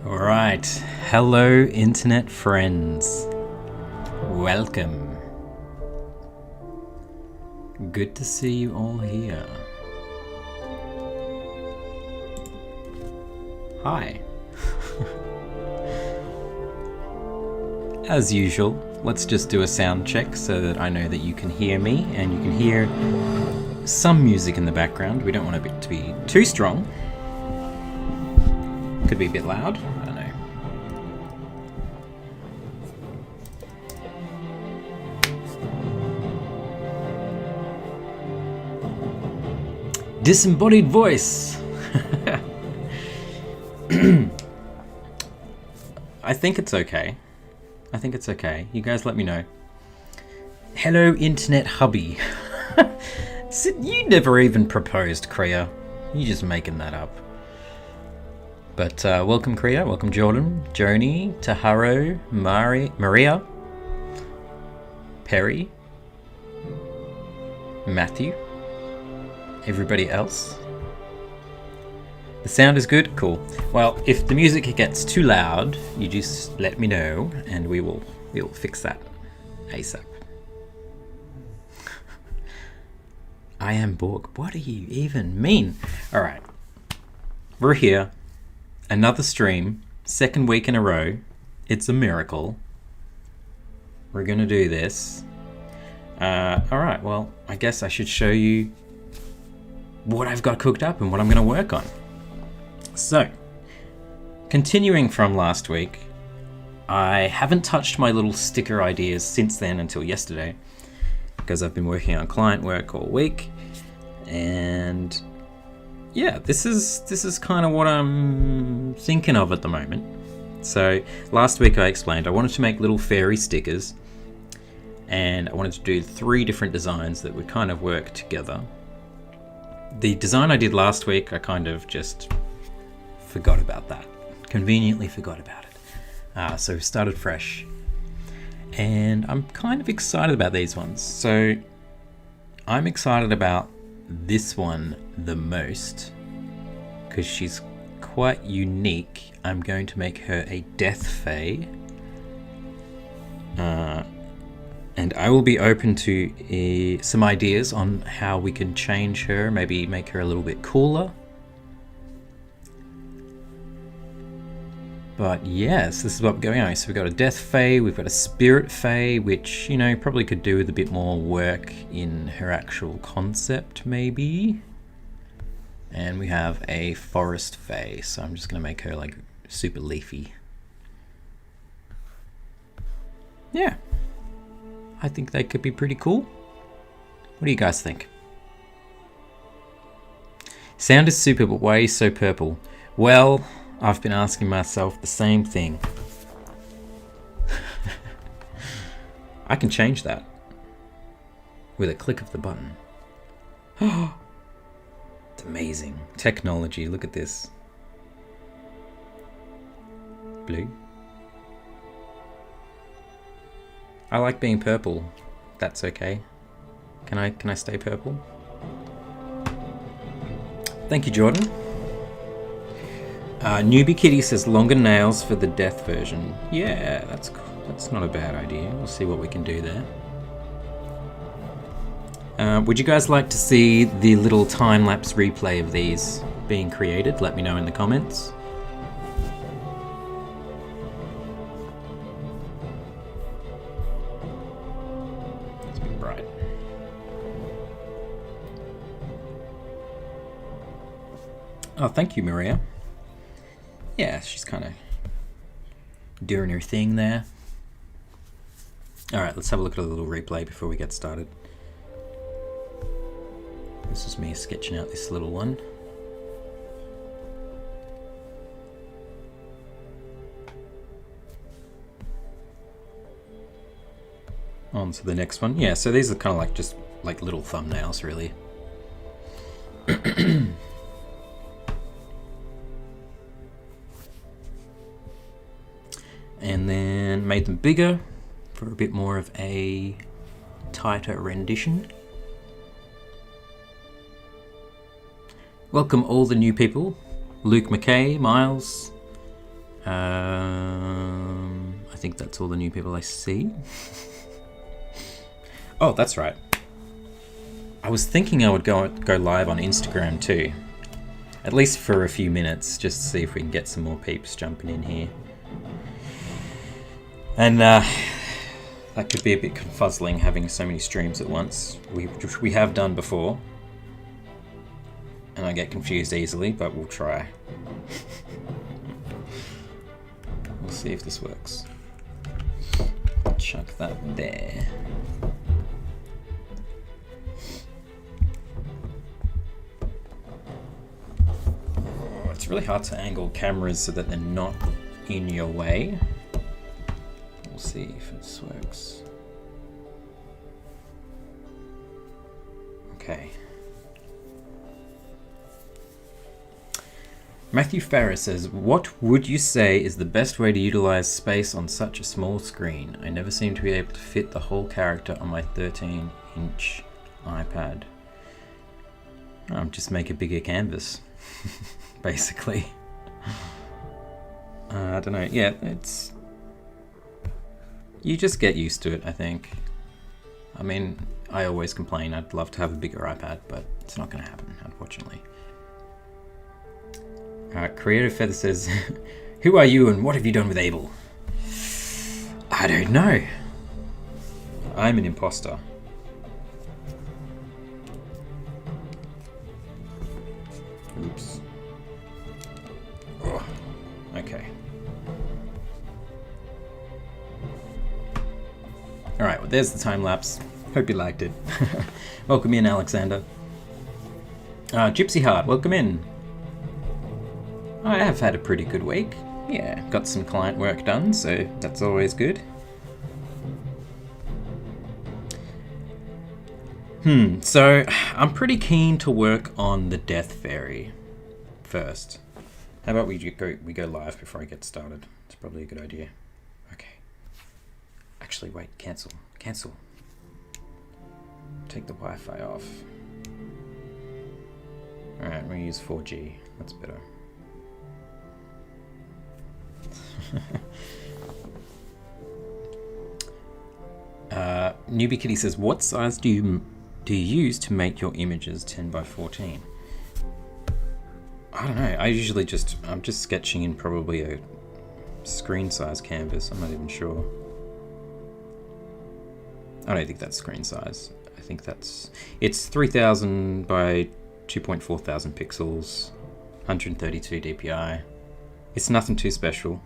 Alright, hello internet friends. Welcome. Good to see you all here. Hi. As usual, let's just do a sound check so that I know that you can hear me and you can hear some music in the background. We don't want it to be too strong. Could be a bit loud, I don't know. Disembodied voice! I think it's okay. You guys let me know. Hello, Internet Hubby. You never even proposed, Kriya. You're just making that up. But welcome Kriya, welcome Jordan, Joni, Taharo, Maria, Perry, Matthew, everybody else. The sound is good? Cool. Well, if the music gets too loud, you just let me know and we will fix that ASAP. I am Borg. What do you even mean? Alright. We're here. Another stream, second week in a row. It's a miracle. We're gonna do this. Alright, well, I guess I should show you what I've got cooked up and what I'm gonna work on. So, continuing from last week, I haven't touched my little sticker ideas since then until yesterday, because I've been working on client work all week, and yeah, this is kind of what I'm thinking of at the moment. So last week I explained I wanted to make little fairy stickers and I wanted to do 3 different designs that would kind of work together. The design I did last week, I kind of just forgot about that. Conveniently forgot about it. So we started fresh. And I'm kind of excited about these ones. So I'm excited about this one the most because she's quite unique. I'm going to make her a death fae, and I will be open to some ideas on how we can change her, maybe make her a little bit cooler. But yes, this is what we're going on. So we've got a death fae, we've got a spirit fae, which, you know, probably could do with a bit more work in her actual concept, maybe. And we have a forest fae, so I'm just going to make her like super leafy. Yeah, I think they could be pretty cool. What do you guys think? Sound is super, but why are you so purple? Well, I've been asking myself the same thing. I can change that with a click of the button. It's amazing. Technology, look at this. Blue. I like being purple. That's okay. Can I stay purple? Thank you, Jordan. Newbie Kitty says longer nails for the death version. Yeah, that's cool. That's not a bad idea. We'll see what we can do there. Would you guys like to see the little time-lapse replay of these being created? Let me know in the comments. Let's be right. Oh, thank you, Maria. Yeah, she's kind of doing her thing there. Alright, let's have a look at a little replay before we get started. This is me sketching out this little one. On to the next one. Yeah, so these are kind of like just like little thumbnails, really. And then made them bigger for a bit more of a tighter rendition. Welcome all the new people. Luke McKay, Miles. I think that's all the new people I see. Oh, that's right. I was thinking I would go live on Instagram too. At least for a few minutes, just to see if we can get some more peeps jumping in here. And that could be a bit confuzzling having so many streams at once. We have done before. And I get confused easily, but we'll try. We'll see if this works. Chuck that there. Oh, it's really hard to angle cameras so that they're not in your way. We'll see if this works. Okay. Matthew Farrer says, what would you say is the best way to utilize space on such a small screen? I never seem to be able to fit the whole character on my 13-inch iPad. Just make a bigger canvas, basically. I don't know. Yeah, it's... You just get used to it, I think. I mean, I always complain I'd love to have a bigger iPad, but it's not going to happen, unfortunately. Creative Feather says, who are you and what have you done with Abel? I don't know. I'm an imposter. Oops. Oh, okay. Alright, well there's the time lapse. Hope you liked it. Welcome in, Alexander. Gypsy Heart, welcome in. I have had a pretty good week. Yeah, got some client work done, so that's always good. So I'm pretty keen to work on the Death Faerie first. How about we go live before I get started? It's probably a good idea. Okay. Actually, wait, cancel. Take the Wi-Fi off. Alright, we're gonna use 4G. That's better. Newbie Kitty says, what size do you use to make your images 10 by 14? I don't know. I'm just sketching in probably a screen size canvas. I'm not even sure. I don't think that's screen size. I think it's 3000 by 2.4 thousand pixels, 132 DPI. It's nothing too special.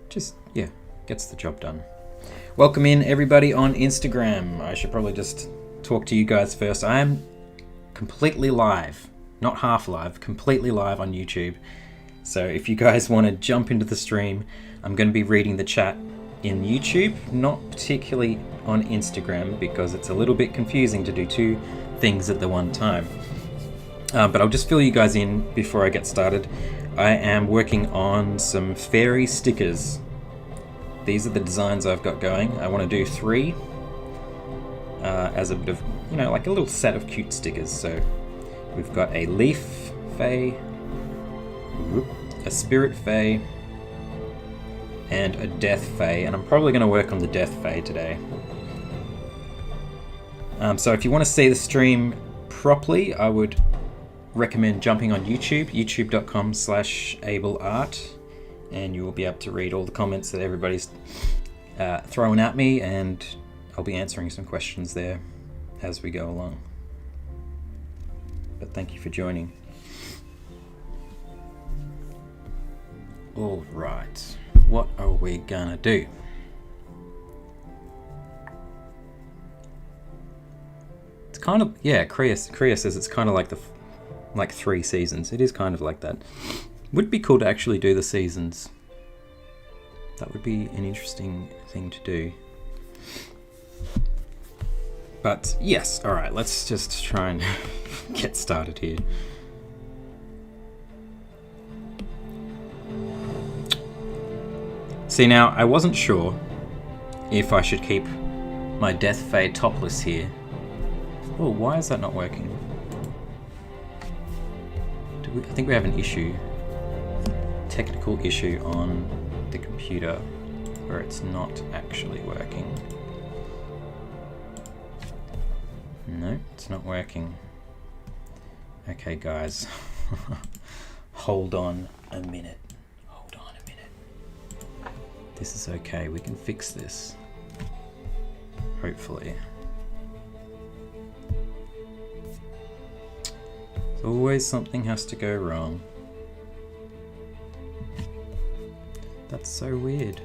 Just, yeah, gets the job done. Welcome in everybody on Instagram. I should probably just talk to you guys first. I am completely live, not half live, completely live on YouTube. So if you guys want to jump into the stream, I'm going to be reading the chat in YouTube, not particularly on Instagram, because it's a little bit confusing to do two things at the one time. But I'll just fill you guys in before I get started. I am working on some Faerie stickers. These are the designs I've got going. I want to do 3 as a bit of, like a little set of cute stickers. So we've got a leaf fae, a spirit fae, and a death fae. And I'm probably going to work on the death fae today. So if you want to see the stream properly, I would recommend jumping on YouTube, youtube.com/ableart, and you will be able to read all the comments that everybody's throwing at me, and I'll be answering some questions there as we go along. But thank you for joining. All right, what are we gonna do? It's kind of, yeah, Kriya says it's kind of like 3 seasons. It is kind of like that. Would be cool to actually do the seasons. That would be an interesting thing to do. But yes, all right, let's just try and get started here. See, now I wasn't sure if I should keep my Death Fae topless here. Oh, why is that not working? I think we have an issue. Technical issue on the computer where it's not actually working. No, it's not working. Okay, guys. Hold on a minute. Hold on a minute. This is okay. We can fix this. Hopefully. Always something has to go wrong. That's so weird.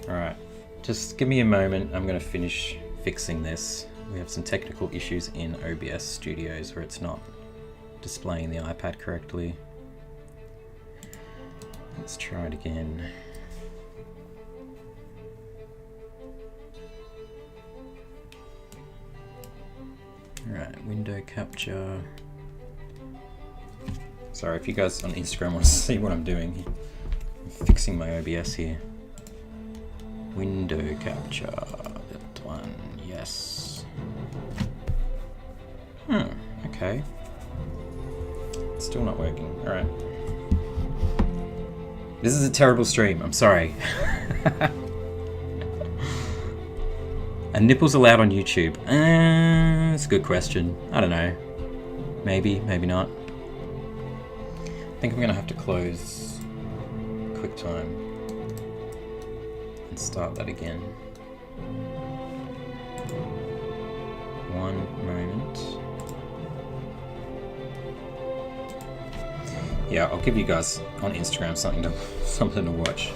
Alright, just give me a moment. I'm going to finish fixing this. We have some technical issues in OBS Studios where it's not displaying the iPad correctly. Let's try it again. Alright, window capture. Sorry, if you guys on Instagram want to see what I'm doing, I'm fixing my OBS here. Window capture, that one, yes. Okay. It's still not working, alright. This is a terrible stream, I'm sorry. Are nipples allowed on YouTube? That's a good question. I don't know. Maybe, maybe not. I think I'm gonna have to close QuickTime and start that again. One moment. Yeah, I'll give you guys on Instagram something to watch.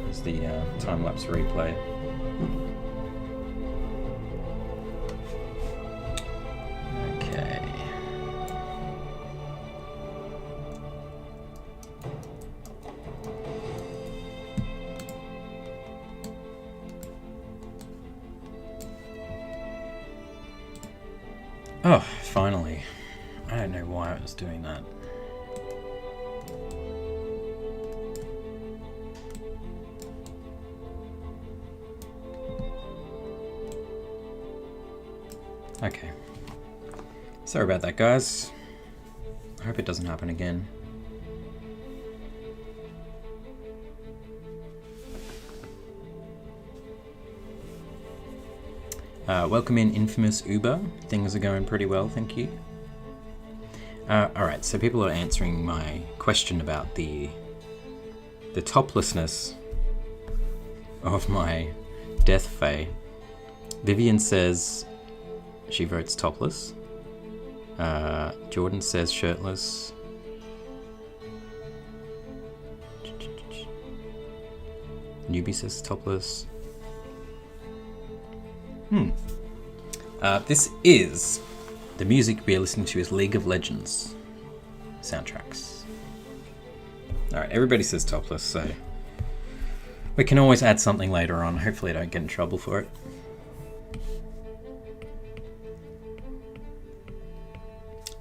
It's the time-lapse replay. Oh, finally. I don't know why I was doing that. Okay. Sorry about that, guys. I hope it doesn't happen again. Welcome in, Infamous Uber. Things are going pretty well, thank you. Alright, so people are answering my question about the toplessness of my Death Fae. Vivian says she votes topless. Jordan says shirtless. Newbie says topless. This is the music we are listening to is League of Legends soundtracks. Alright, everybody says topless, so we can always add something later on. Hopefully I don't get in trouble for it.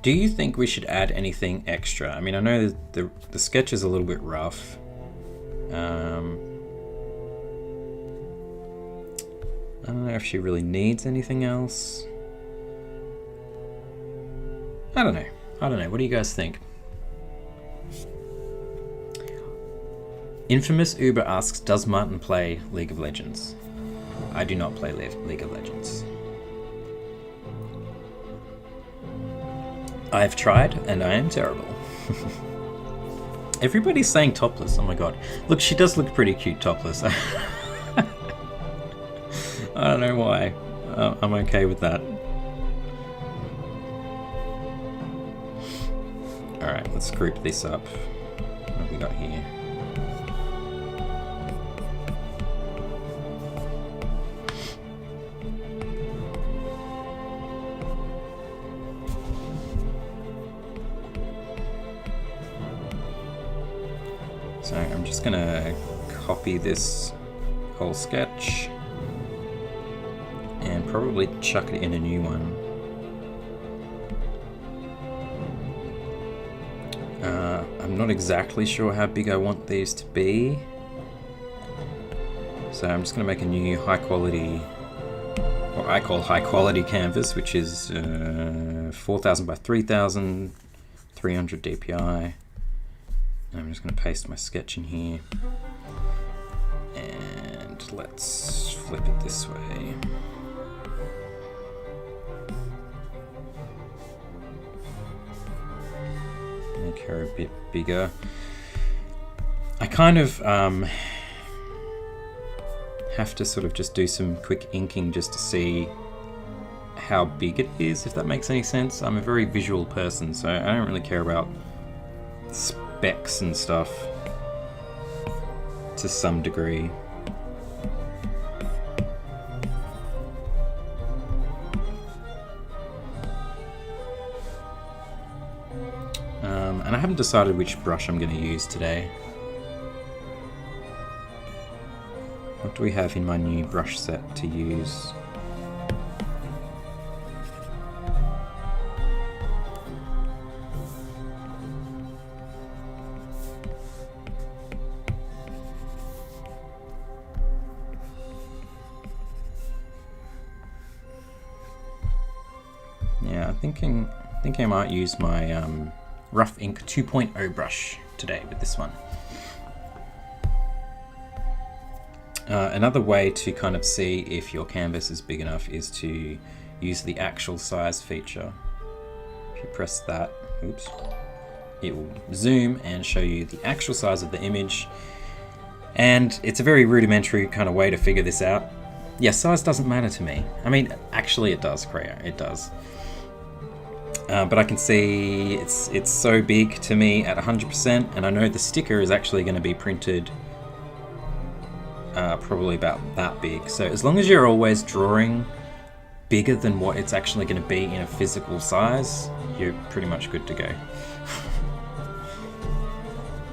Do you think we should add anything extra? I mean, I know the sketch is a little bit rough. I don't know if she really needs anything else. I don't know. What do you guys think? Infamous Uber asks, does Martin play League of Legends? I do not play League of Legends. I've tried and I am terrible. Everybody's saying topless. Oh my god. Look, she does look pretty cute topless. I don't know why. I'm okay with that. Alright, let's group this up. What have we got here? So I'm just gonna copy this whole sketch and probably chuck it in a new one. I'm not exactly sure how big I want these to be, so I'm just gonna make a new high quality, what I call high quality canvas, which is 4000 by 3000, 300 dpi. I'm just going to paste my sketch in here, and let's flip it this way. Make her a bit bigger. I kind of have to sort of just do some quick inking just to see how big it is, if that makes any sense. I'm a very visual person, so I don't really care about specs and stuff to some degree. And I haven't decided which brush I'm going to use today. What do we have in my new brush set to use? Yeah, I'm thinking I might use my Rough Ink 2.0 brush today with this one. Another way to kind of see if your canvas is big enough is to use the actual size feature. If you press that, oops, it will zoom and show you the actual size of the image. And it's a very rudimentary kind of way to figure this out. Yeah, size doesn't matter to me. I mean, actually it does, Kreia, it does. But I can see it's so big to me at 100%, and I know the sticker is actually going to be printed probably about that big. So as long as you're always drawing bigger than what it's actually going to be in a physical size, you're pretty much good to go.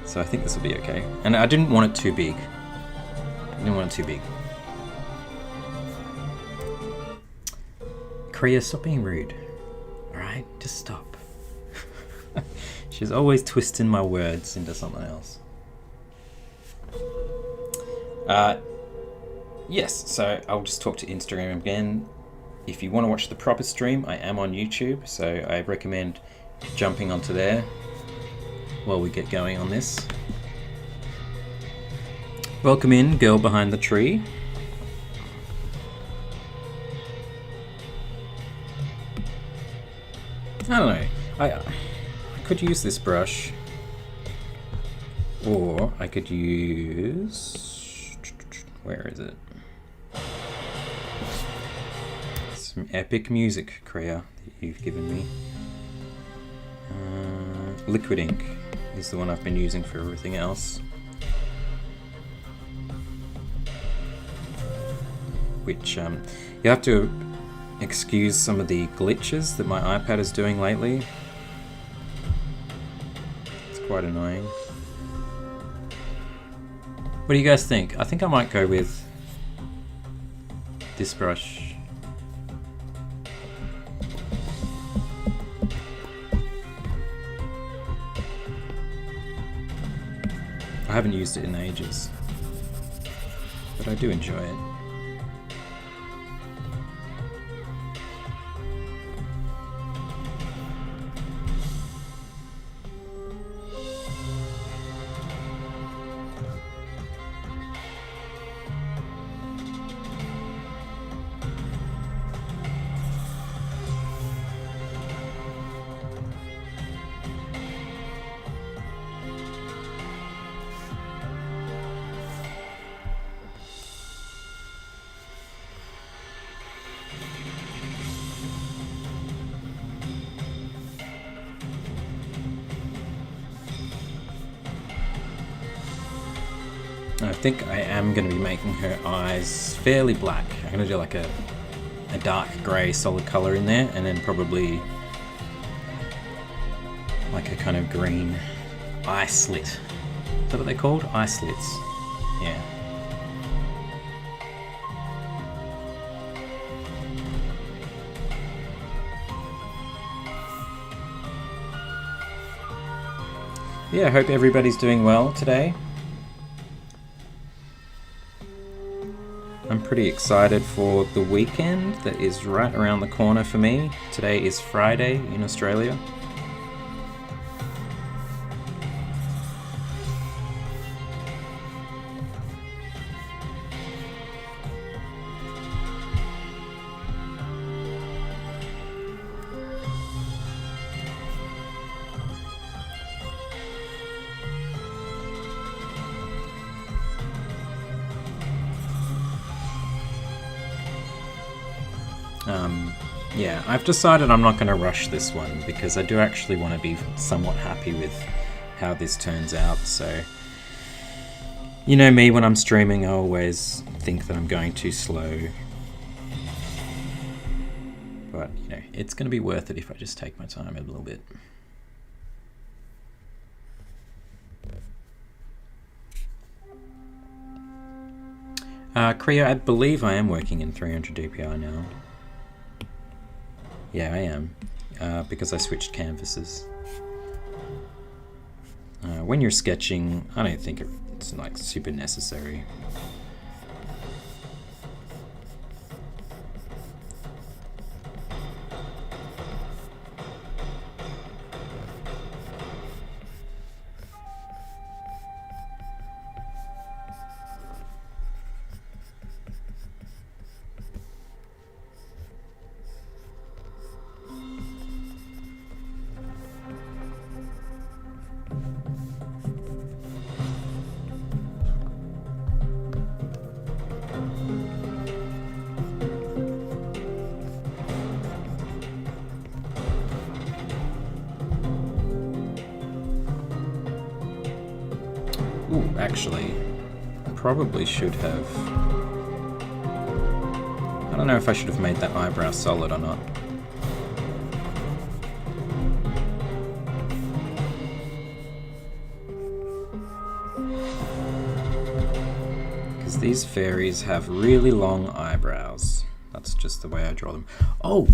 So I think this will be okay. And I didn't want it too big. Kreia, stop being rude. Alright, just stop. She's always twisting my words into something else. Yes, so I'll just talk to Instagram again. If you want to watch the proper stream, I am on YouTube, so I recommend jumping onto there while we get going on this. Welcome in, girl behind the tree. I don't know. I could use this brush, or I could use, where is it? Some epic music, Kreia, that you've given me. Liquid ink is the one I've been using for everything else. Which you have to excuse some of the glitches that my iPad is doing lately. It's quite annoying. What do you guys think? I think I might go with this brush. I haven't used it in ages, but I do enjoy it. I think I am going to be making her eyes fairly black. I'm going to do like a dark grey solid colour in there, and then probably like a kind of green eye slit. Is that what they're called? Eye slits. Yeah. Yeah, I hope everybody's doing well today. I'm pretty excited for the weekend that is right around the corner for me. Today is Friday in Australia. Yeah, I've decided I'm not going to rush this one because I do actually want to be somewhat happy with how this turns out. So, you know me, when I'm streaming, I always think that I'm going too slow. But, you know, it's going to be worth it if I just take my time a little bit. Kriya, I believe I am working in 300 DPI now. Yeah, I am, because I switched canvases. When you're sketching, I don't think it's like super necessary. Ooh, actually, I probably should have... I don't know if I should have made that eyebrow solid or not. Because these fairies have really long eyebrows. That's just the way I draw them. Oh,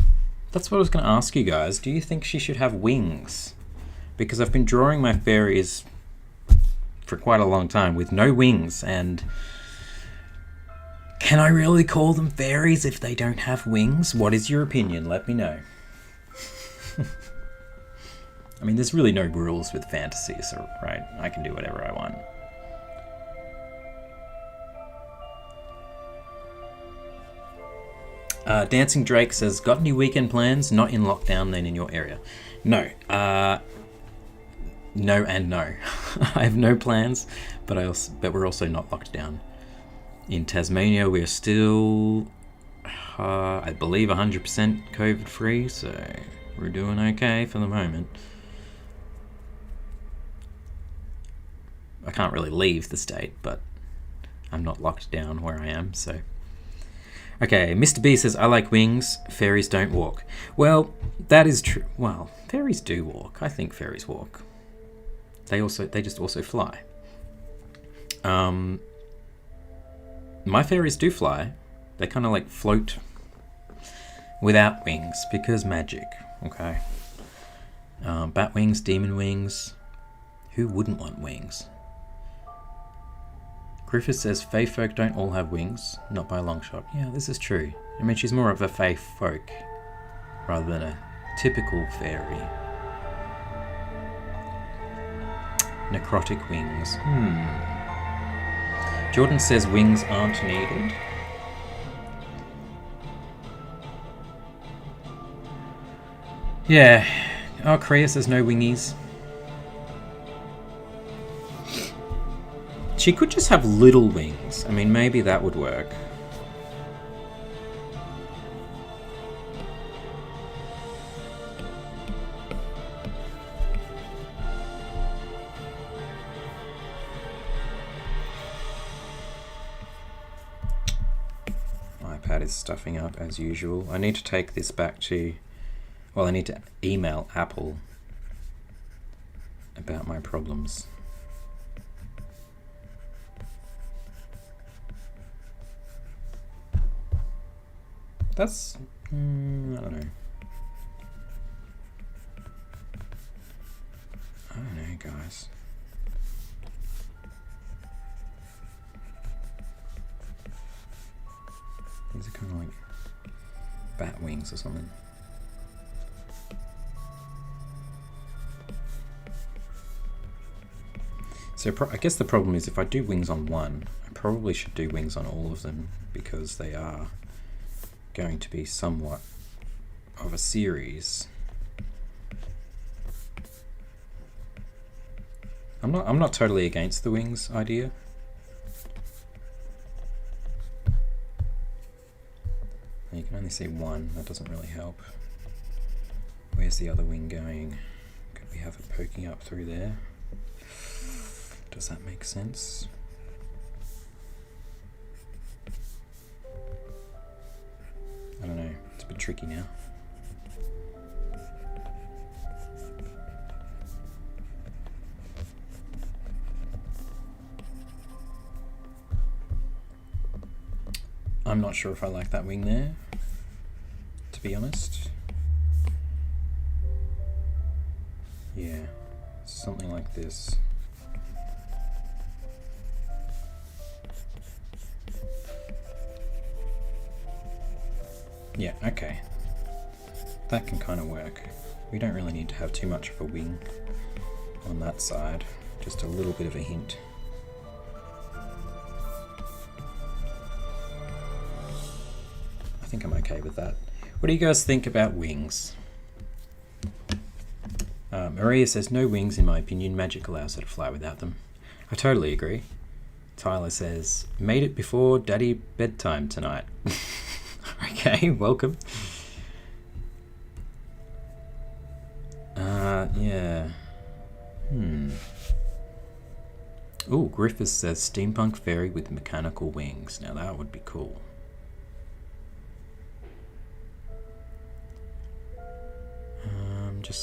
that's what I was going to ask you guys. Do you think she should have wings? Because I've been drawing my fairies for quite a long time with no wings, and can I really call them fairies if they don't have wings? What is your opinion? Let me know. I mean, there's really no rules with fantasy, so right, I can do whatever I want. Dancing Drake says, got any weekend plans? Not in lockdown then in your area? No. No and no. I have no plans, but we're also not locked down. In Tasmania, we're still, I believe, 100% COVID free, so we're doing okay for the moment. I can't really leave the state, but I'm not locked down where I am, so. Okay, Mr. B says, I like wings, fairies don't walk. Well, that is true. Well, fairies do walk. I think fairies walk. They just also fly. My fairies do fly. They kind of like float without wings because magic. Okay. Bat wings, demon wings. Who wouldn't want wings? Griffith says fae folk don't all have wings, not by a long shot. Yeah, this is true. I mean, she's more of a fae folk rather than a typical fairy. Necrotic wings. Jordan says wings aren't needed. Yeah. Oh, Kriya says no wingies. She could just have little wings. I mean, maybe that would work. iPad is stuffing up as usual. I need to take this back to, well, I need to email Apple about my problems. That's, I don't know. I don't know, guys. These are kind of like bat wings or something. So I guess the problem is if I do wings on one, I probably should do wings on all of them because they are going to be somewhat of a series. I'm not totally against the wings idea. You can only see one, that doesn't really help. Where's the other wing going? Could we have it poking up through there? Does that make sense? I don't know, it's a bit tricky now. I'm not sure if I like that wing there, to be honest. Yeah, something like this. Yeah, okay. That can kind of work. We don't really need to have too much of a wing on that side, just a little bit of a hint. I think I'm okay with that. What do you guys think about wings? Maria says, no wings in my opinion, magic allows her to fly without them. I totally agree. Tyler says, made it before daddy bedtime tonight. Okay, welcome. Yeah. Ooh, Griffiths says steampunk fairy with mechanical wings. Now that would be cool.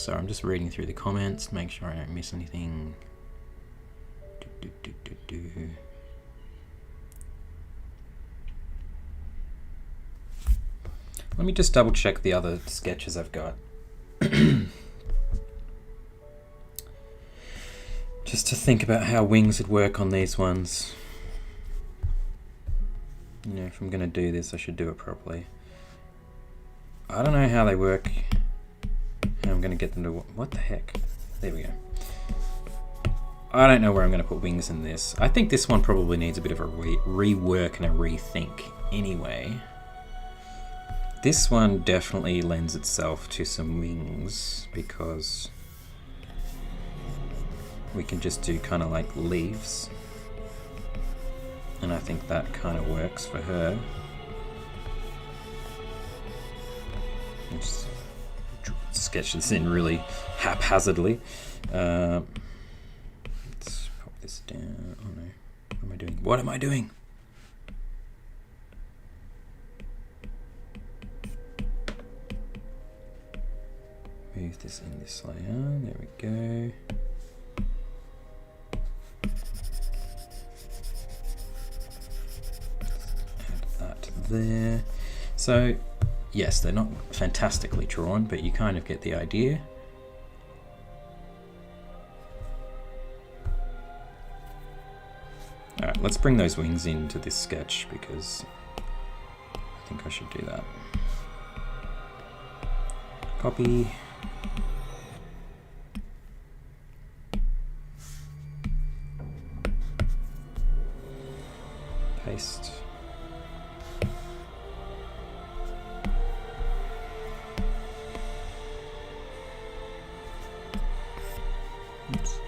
I'm just reading through the comments, make sure I don't miss anything. Let me just double check the other sketches I've got. Just to think about how wings would work on these ones. You know, if I'm going to do this, I should do it properly. I don't know how they work. How I'm going to get them to... What the heck? There we go. I don't know where I'm going to put wings in this. I think this one probably needs a bit of a rework and a rethink anyway. This one definitely lends itself to some wings because we can just do kind of like leaves. And I think that kind of works for her. Just sketch this in really haphazardly. Let's pop this down. Oh no, what am I doing? What am I doing? Move this in this layer. There we go. Add that there. So, yes, they're not fantastically drawn, but you kind of get the idea. Alright, let's bring those wings into this sketch because I think I should do that. Copy. Paste. Oops.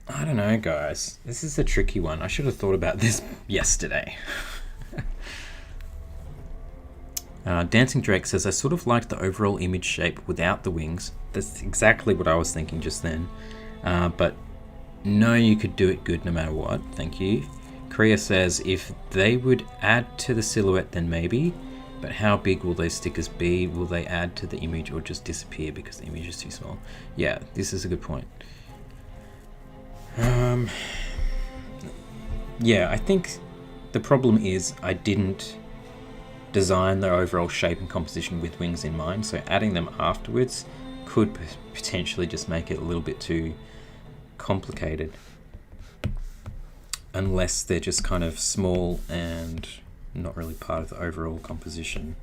I don't know, guys. This is a tricky one. I should have thought about this yesterday. Dancing Drake says, I sort of like the overall image shape without the wings. That's exactly what I was thinking just then. But no, you could do it good no matter what. Thank you. Kriya says, if they would add to the silhouette, then maybe. But how big will those stickers be? Will they add to the image or just disappear because the image is too small? Yeah, this is a good point. Yeah, I think the problem is I didn't design the overall shape and composition with wings in mind, so adding them afterwards could potentially just make it a little bit too complicated, unless they're just kind of small and not really part of the overall composition.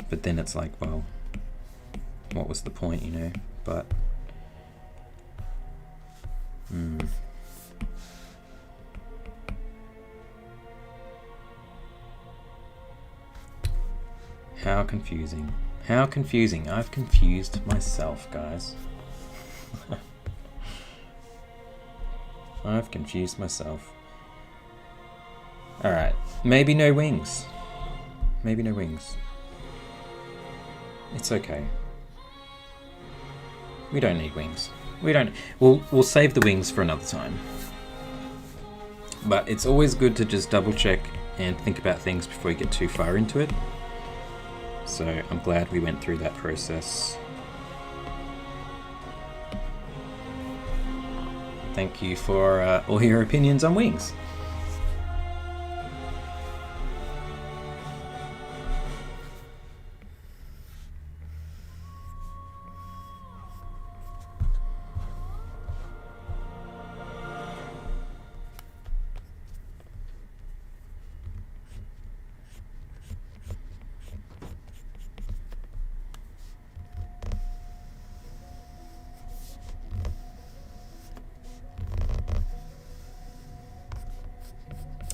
But then it's like, well, what was the point, you know? But how confusing. How confusing. I've confused myself, guys. I've confused myself. Alright, maybe no wings. Maybe no wings. It's okay. We don't need wings. We don't. We'll save the wings for another time. But it's always good to just double check and think about things before you get too far into it. So I'm glad we went through that process. Thank you for all your opinions on wings.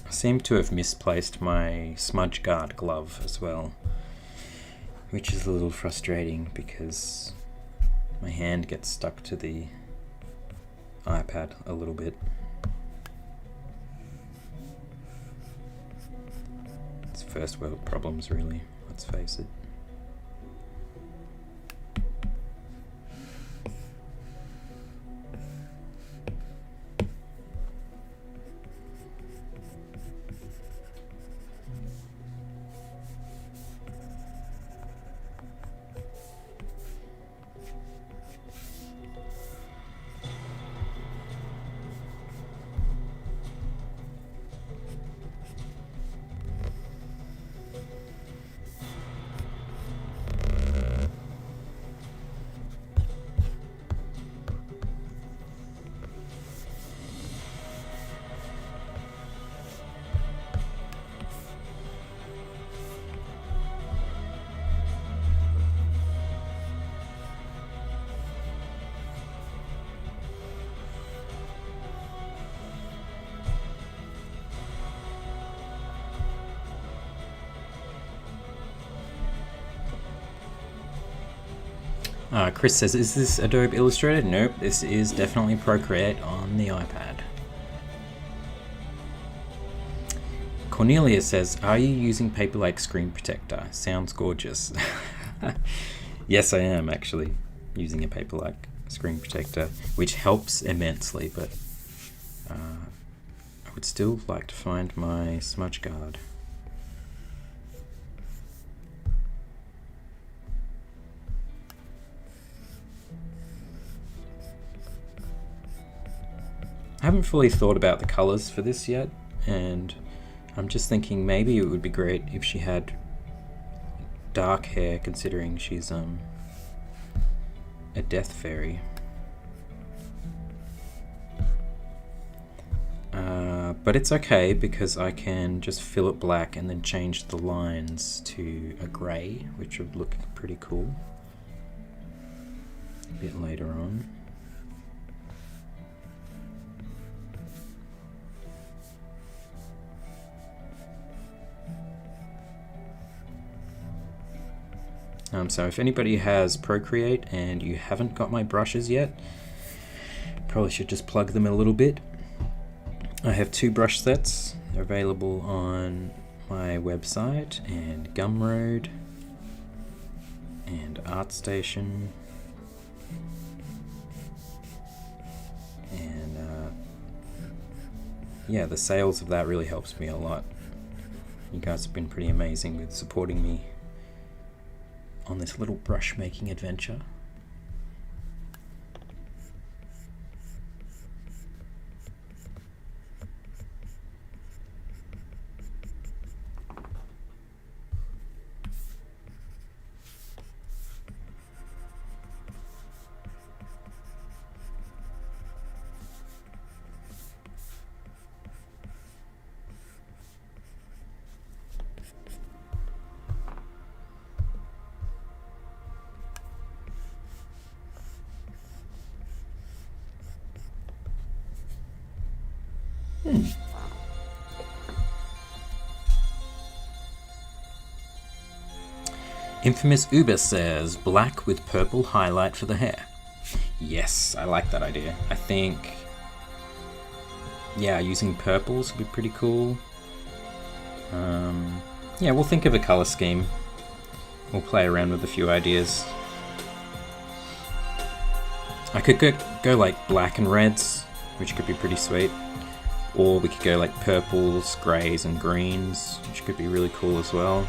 I seem to have misplaced my smudge guard glove as well, which is a little frustrating because my hand gets stuck to the iPad a little bit. It's first world problems, really, let's face it. Chris says, is this Adobe Illustrator? Nope, this is definitely Procreate on the iPad. Cornelia says, are you using Paperlike Screen Protector? Sounds gorgeous. Yes, I am actually using a Paperlike Screen Protector, which helps immensely, but I would still like to find my smudge guard. I haven't fully thought about the colors for this yet, and I'm just thinking maybe it would be great if she had dark hair, considering she's a death fairy. But it's okay because I can just fill it black and then change the lines to a grey, which would look pretty cool a bit later on. So if anybody has Procreate and you haven't got my brushes yet, probably should just plug them a little bit. I have 2 brush sets. They're available on my website and Gumroad and ArtStation and yeah, the sales of that really helps me a lot. You guys have been pretty amazing with supporting me on this little brush making adventure. Infamous Uber says, black with purple highlight for the hair. Yes, I like that idea. I think, yeah, using purples would be pretty cool. Yeah, we'll think of a color scheme. We'll play around with a few ideas. I could go like black and reds, which could be pretty sweet. Or we could go like purples, greys and greens, which could be really cool as well.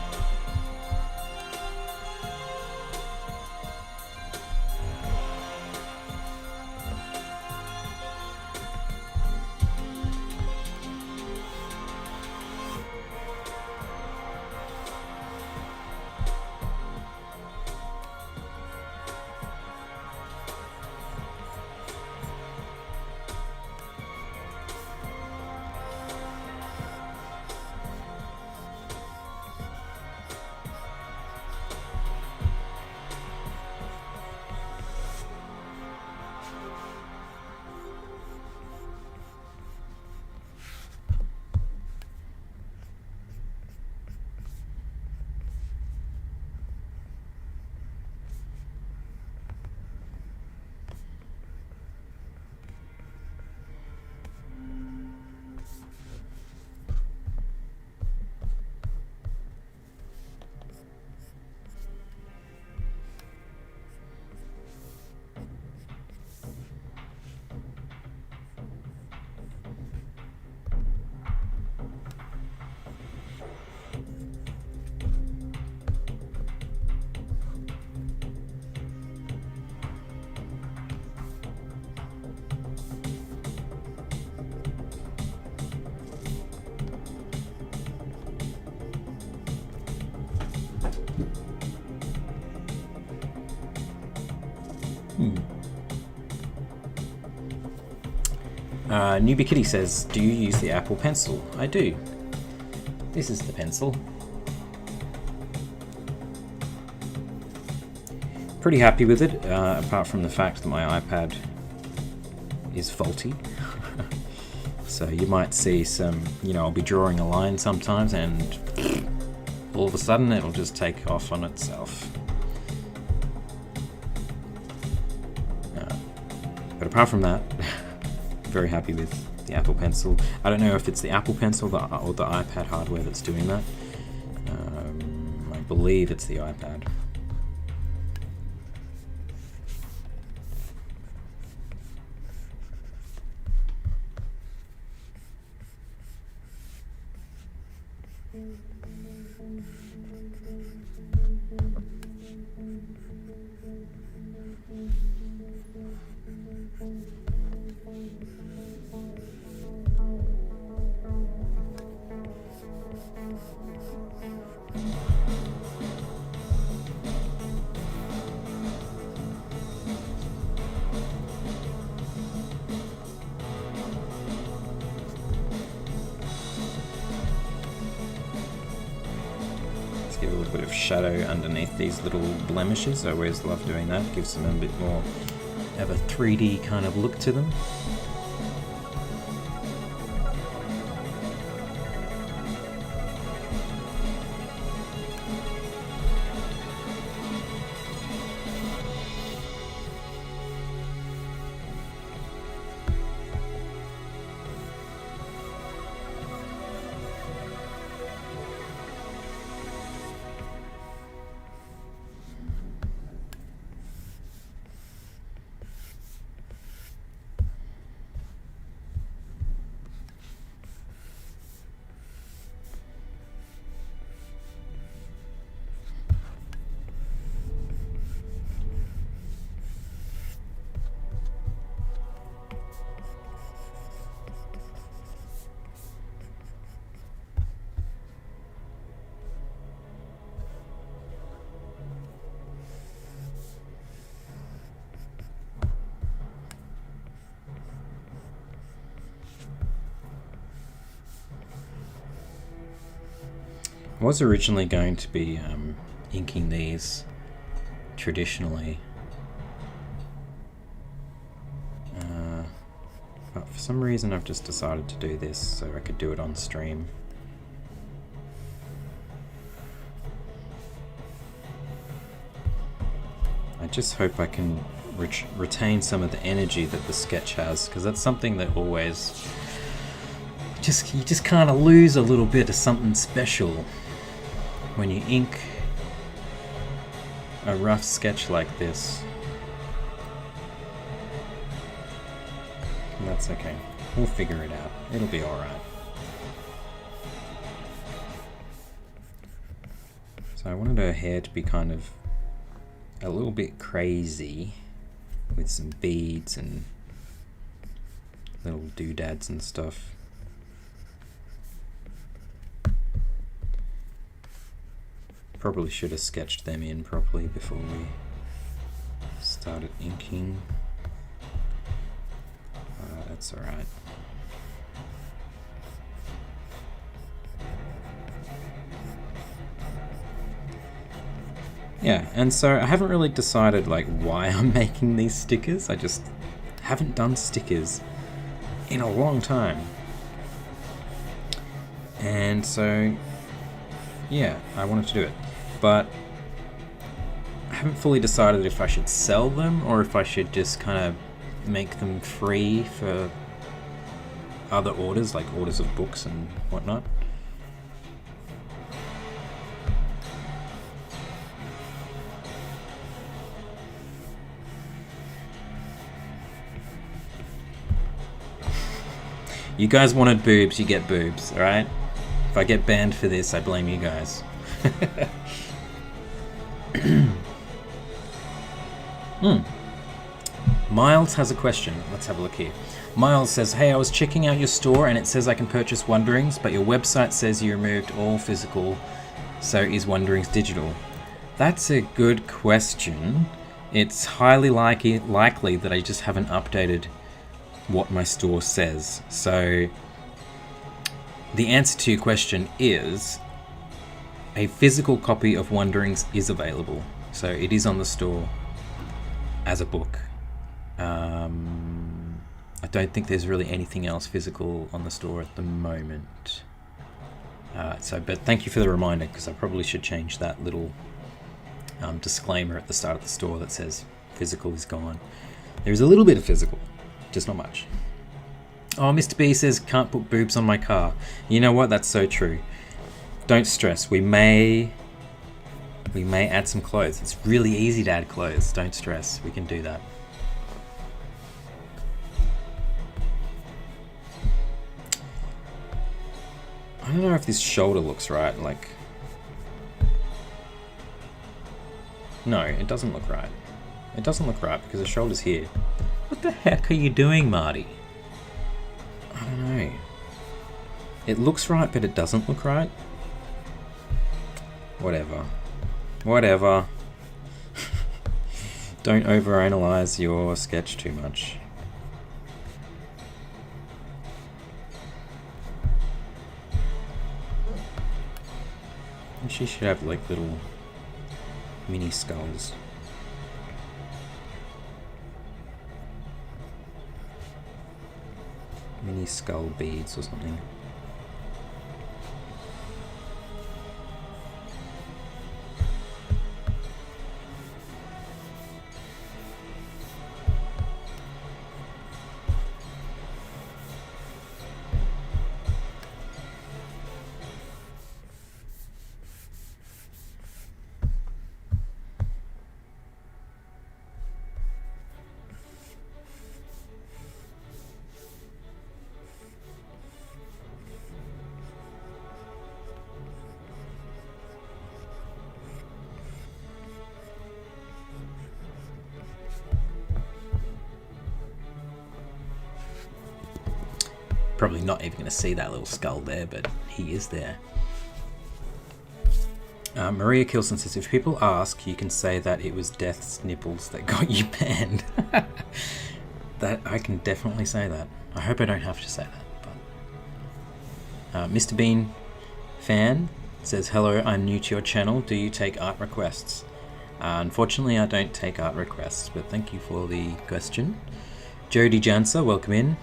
Newbie Kitty says, do you use the Apple Pencil? I do. This is the pencil. Pretty happy with it, apart from the fact that my iPad is faulty. So you might see some, I'll be drawing a line sometimes and all of a sudden it'll just take off on itself. But apart from that, very happy with the Apple Pencil. I don't know if it's the Apple Pencil or the iPad hardware that's doing that. I believe it's the iPad. Give a little bit of shadow underneath these little blemishes. I always love doing that. Gives them a bit more of a 3D kind of look to them. I was originally going to be inking these traditionally. But for some reason I've just decided to do this so I could do it on stream. I just hope I can retain some of the energy that the sketch has, because that's something that always... you just kind of lose a little bit of something special when you ink a rough sketch like this. That's okay. We'll figure it out. It'll be alright. So I wanted her hair to be kind of a little bit crazy with some beads and little doodads and stuff. Probably should have sketched them in properly before we started inking. That's alright. Yeah, and so I haven't really decided like why I'm making these stickers. I just haven't done stickers in a long time. And so, yeah, I wanted to do it. But I haven't fully decided if I should sell them or if I should just kind of make them free for other orders, like orders of books and whatnot. You guys wanted boobs, you get boobs, alright? If I get banned for this, I blame you guys. Miles has a question. Let's have a look here. Miles says, hey, I was checking out your store and it says I can purchase Wonderings, but your website says you removed all physical, so is Wonderings digital? That's a good question. It's highly likely that I just haven't updated what my store says. So the answer to your question is a physical copy of Wonderings is available. So it is on the store as a book. I don't think there's really anything else physical on the store at the moment. But thank you for the reminder, because I probably should change that little disclaimer at the start of the store that says physical is gone. There's a little bit of physical, just not much. Oh, Mr. B says can't put boobs on my car. You know what? That's so true. Don't stress. We may add some clothes. It's really easy to add clothes. Don't stress. We can do that. I don't know if this shoulder looks right. Like, no, it doesn't look right. It doesn't look right because the shoulder's here. What the heck are you doing, Marty? I don't know. It looks right, but it doesn't look right. Whatever. Whatever. Don't overanalyze your sketch too much. And she should have like little mini skulls. Mini skull beads or something. Probably not even going to see that little skull there, but he is there. Maria Kilson says, if people ask, you can say that it was Death's nipples that got you banned. That I can definitely say that. I hope I don't have to say that. But Mr. Bean fan, Says, hello, I'm new to your channel. Do you take art requests? Unfortunately, I don't take art requests, but thank you for the question. Jody Jansa, welcome in.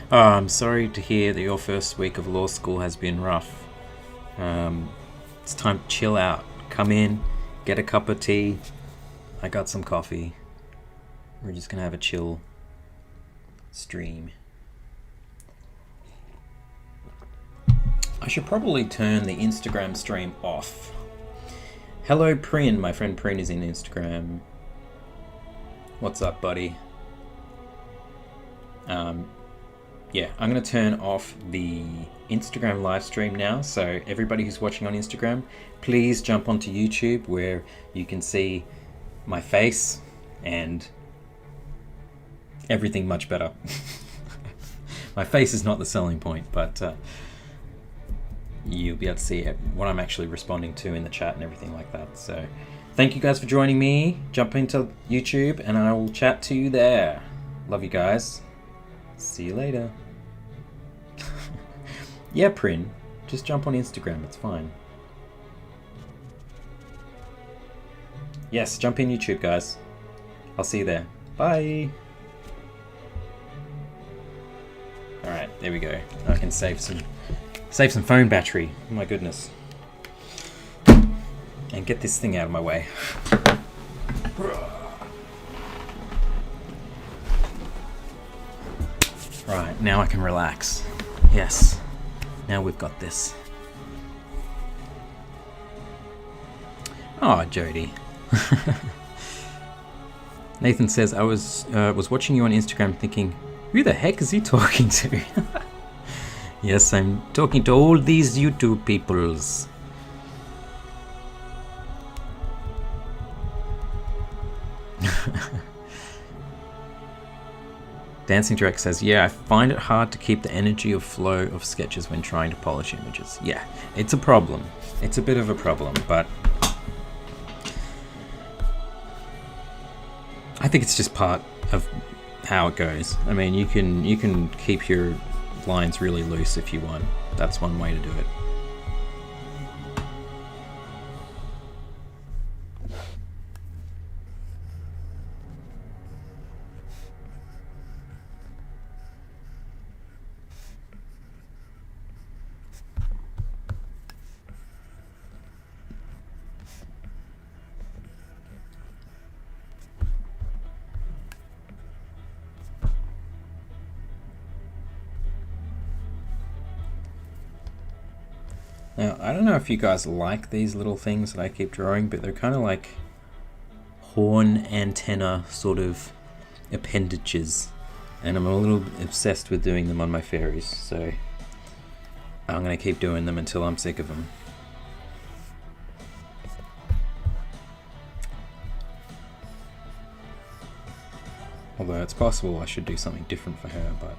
Oh, I'm sorry to hear that your first week of law school has been rough. It's time to chill out. Come in, get a cup of tea. I got some coffee. We're just gonna have a chill stream. I should probably turn the Instagram stream off. Hello Prin, my friend Prin is in Instagram. What's up, buddy? Yeah, I'm gonna turn off the Instagram live stream now, so everybody who's watching on Instagram, please jump onto YouTube where you can see my face and everything much better. My face is not the selling point, but you'll be able to see what I'm actually responding to in the chat and everything like that. So thank you guys for joining me. Jump into YouTube and I will chat to you there. Love you guys. See you later. Yeah, Prin, just jump on Instagram, it's fine. Yes, jump in YouTube, guys. I'll see you there. Bye. Alright, there we go. I can save some phone battery. Oh my goodness. And get this thing out of my way. Right, now I can relax. Yes. Now we've got this. Oh, Jody. Nathan says, I was watching you on Instagram thinking, who the heck is he talking to? Yes, I'm talking to all these YouTube peoples. Dancing Direct says, yeah, I find it hard to keep the energy of flow of sketches when trying to polish images. Yeah, it's a problem. It's a bit of a problem, but I think it's just part of how it goes. I mean, you can keep your lines really loose if you want. That's one way to do it. Now, I don't know if you guys like these little things that I keep drawing, but they're kind of like horn antenna sort of appendages. And I'm a little obsessed with doing them on my fairies, so I'm going to keep doing them until I'm sick of them. Although it's possible I should do something different for her, but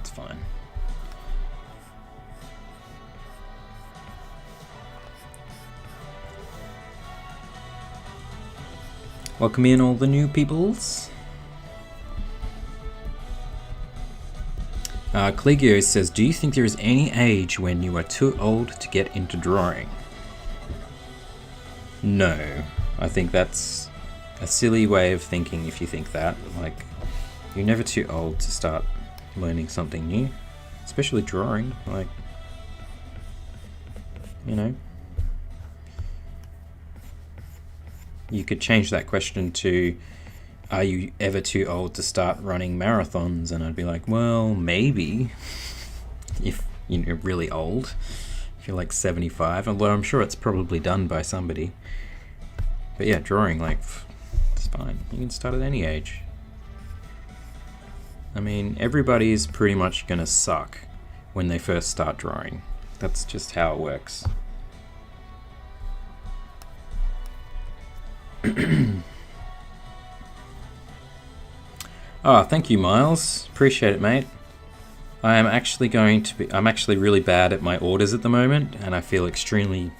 it's fine. Welcome in all the new peoples. Clegio says, do you think there is any age when you are too old to get into drawing? No. I think that's a silly way of thinking if you think that. Like, you're never too old to start learning something new. Especially drawing. Like, you know. You could change that question to, are you ever too old to start running marathons? And I'd be like, well, maybe. If you're really old. If you're like 75. Although I'm sure it's probably done by somebody. But yeah, drawing, like, it's fine. You can start at any age. I mean, everybody's pretty much gonna suck when they first start drawing. That's just how it works. Oh, thank you, Miles. Appreciate it, mate. I'm actually really bad at my orders at the moment, and I feel extremely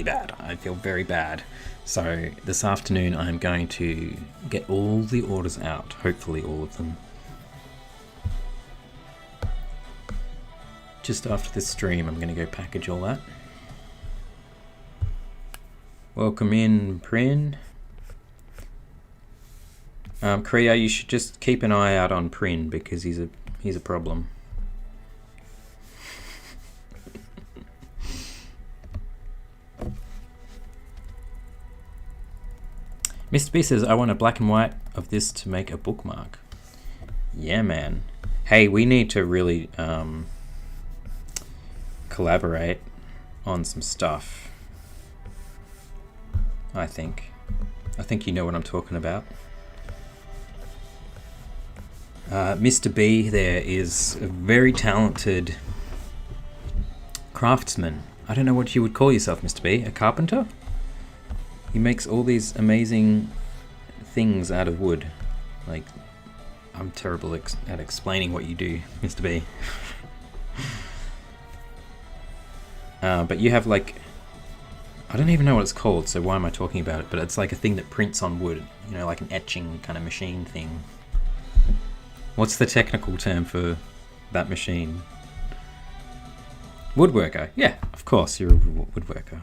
bad. I feel very bad. So this afternoon I'm going to get all the orders out, hopefully all of them. Just after this stream, I'm going to go package all that. Welcome in, Prin. Kriya, you should just keep an eye out on Prin because he's a problem. Mr. B says, I want a black and white of this to make a bookmark. Yeah, man. Hey, we need to really collaborate on some stuff. I think you know what I'm talking about. Mr. B there is a very talented craftsman. I don't know what you would call yourself, Mr. B. A carpenter? He makes all these amazing things out of wood. Like, I'm terrible at explaining what you do, Mr. B. But you have like, I don't even know what it's called, so why am I talking about it? But it's like a thing that prints on wood, you know, like an etching kind of machine thing. What's the technical term for that machine? Woodworker. Yeah, of course, you're a woodworker.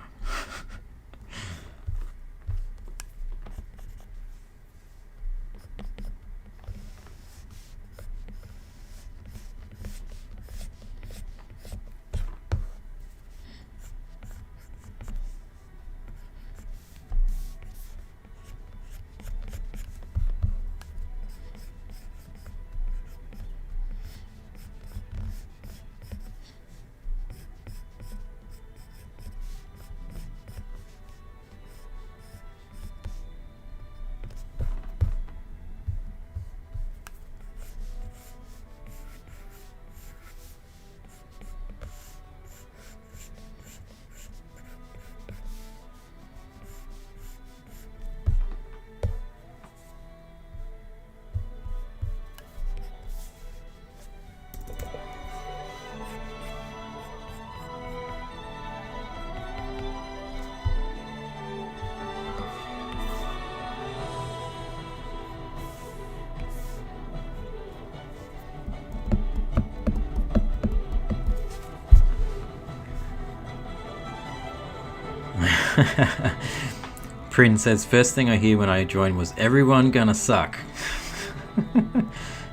Prin says, first thing I hear when I join was, everyone gonna suck.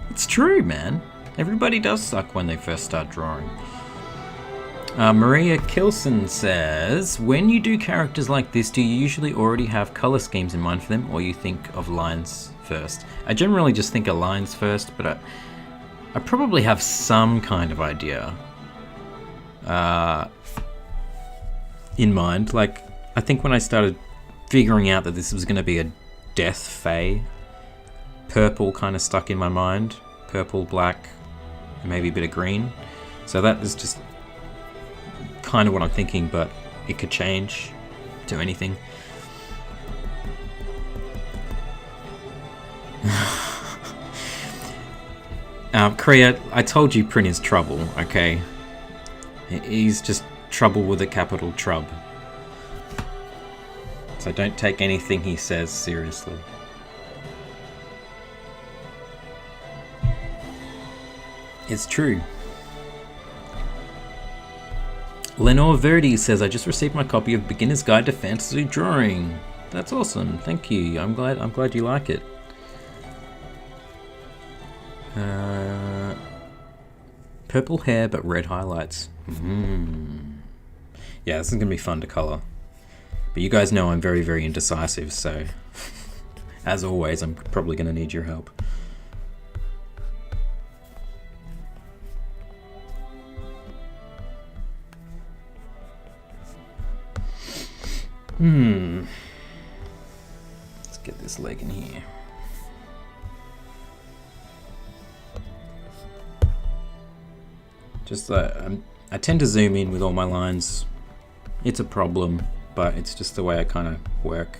It's true, man. Everybody does suck when they first start drawing. Maria Kilson says, when you do characters like this, do you usually already have color schemes in mind for them, or you think of lines first? I generally just think of lines first, but I probably have some kind of idea in mind. Like, I think when I started figuring out that this was going to be a death fae, purple kind of stuck in my mind. Purple, black, and maybe a bit of green. So that is just kind of what I'm thinking, but it could change to anything. Kriya, I told you Prin is trouble, okay? He's just trouble with a capital trub. So don't take anything he says seriously. It's true. Lenore Verdi says, I just received my copy of Beginner's Guide to Fantasy Drawing. That's awesome. Thank you. I'm glad you like it. Purple hair but red highlights. Yeah, this is gonna be fun to color. But you guys know I'm very, very indecisive, so as always, I'm probably gonna need your help. Let's get this leg in here. Just I tend to zoom in with all my lines. It's a problem, but it's just the way I kind of work.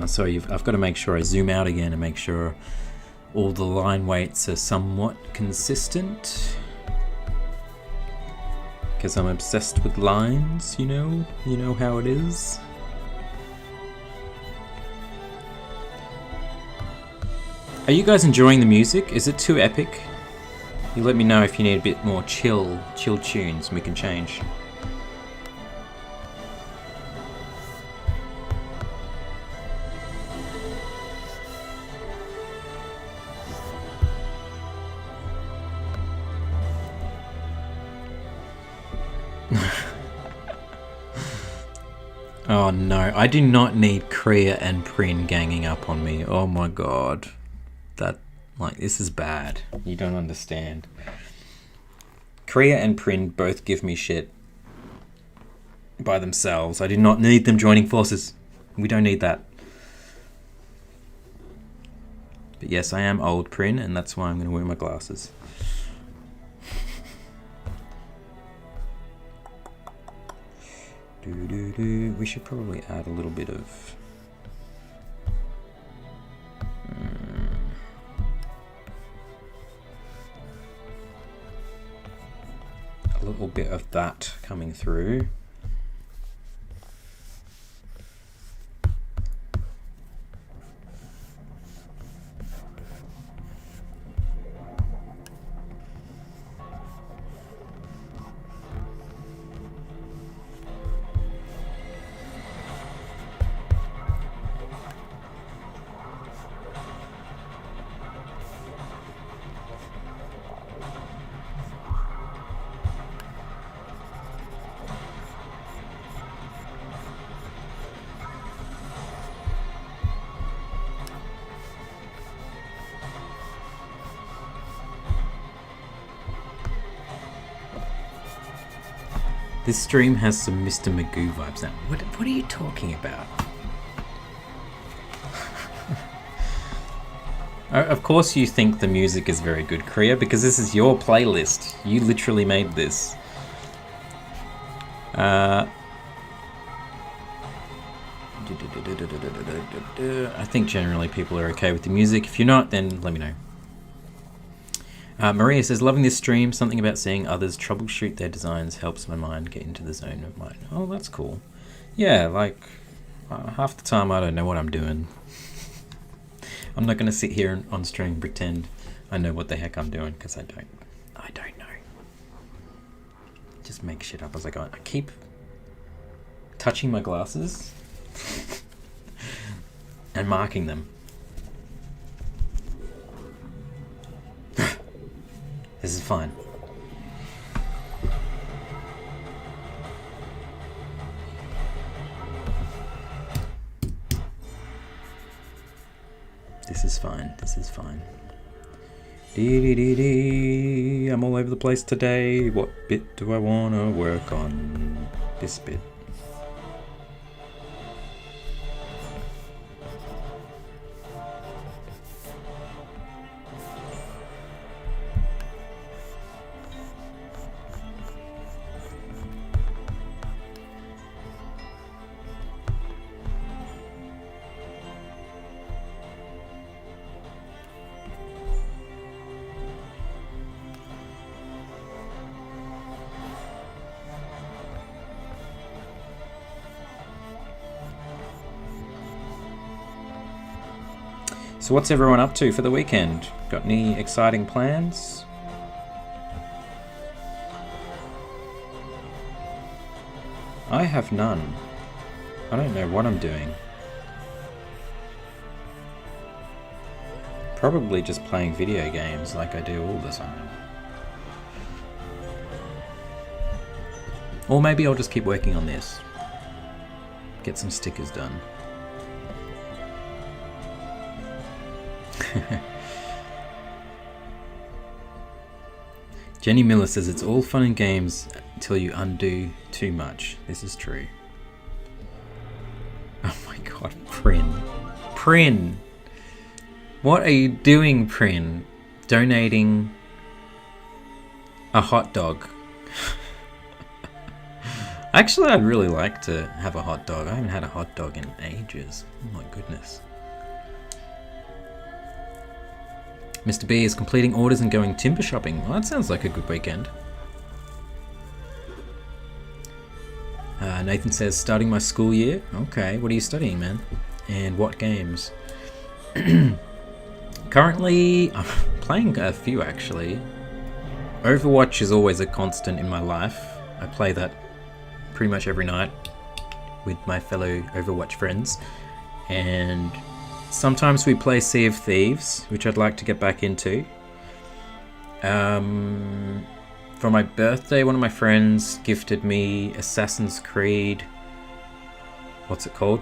So I've got to make sure I zoom out again and make sure all the line weights are somewhat consistent. Because I'm obsessed with lines, you know how it is. Are you guys enjoying the music? Is it too epic? You let me know if you need a bit more chill tunes, and we can change. Oh no, I do not need Kriya and Prin ganging up on me. Oh my god. This is bad. You don't understand. Kriya and Prin both give me shit by themselves. I do not need them joining forces. We don't need that. But yes, I am old, Prin, and that's why I'm going to wear my glasses. We should probably add a little bit of... a little bit of that coming through. This stream has some Mr. Magoo vibes now. What are you talking about? Of course you think the music is very good, Kriya, because this is your playlist. You literally made this. I think generally people are okay with the music. If you're not, then let me know. Maria says, loving this stream. Something about seeing others troubleshoot their designs helps my mind get into the zone of mine. Oh, that's cool. Yeah, like, half the time I don't know what I'm doing. I'm not going to sit here on stream and pretend I know what the heck I'm doing, because I don't. I don't know. Just make shit up as I go. I keep touching my glasses and marking them. This is fine. This is fine. This is fine. Dee. I'm all over the place today. What bit do I want to work on? This bit. So what's everyone up to for the weekend? Got any exciting plans? I have none. I don't know what I'm doing. Probably just playing video games like I do all the time. Or maybe I'll just keep working on this. Get some stickers done. Jenny Miller says it's all fun and games until you undo too much. This is true. Oh my god, Prin. Prin! What are you doing, Prin? Donating a hot dog. Actually, I'd really like to have a hot dog. I haven't had a hot dog in ages. Oh my goodness. Mr. B is completing orders and going timber shopping. Well, that sounds like a good weekend. Nathan says, starting my school year. Okay, what are you studying, man? And what games? Currently, I'm playing a few, actually. Overwatch is always a constant in my life. I play that pretty much every night with my fellow Overwatch friends. And sometimes we play Sea of Thieves, which I'd like to get back into. For my birthday, one of my friends gifted me Assassin's Creed. What's it called?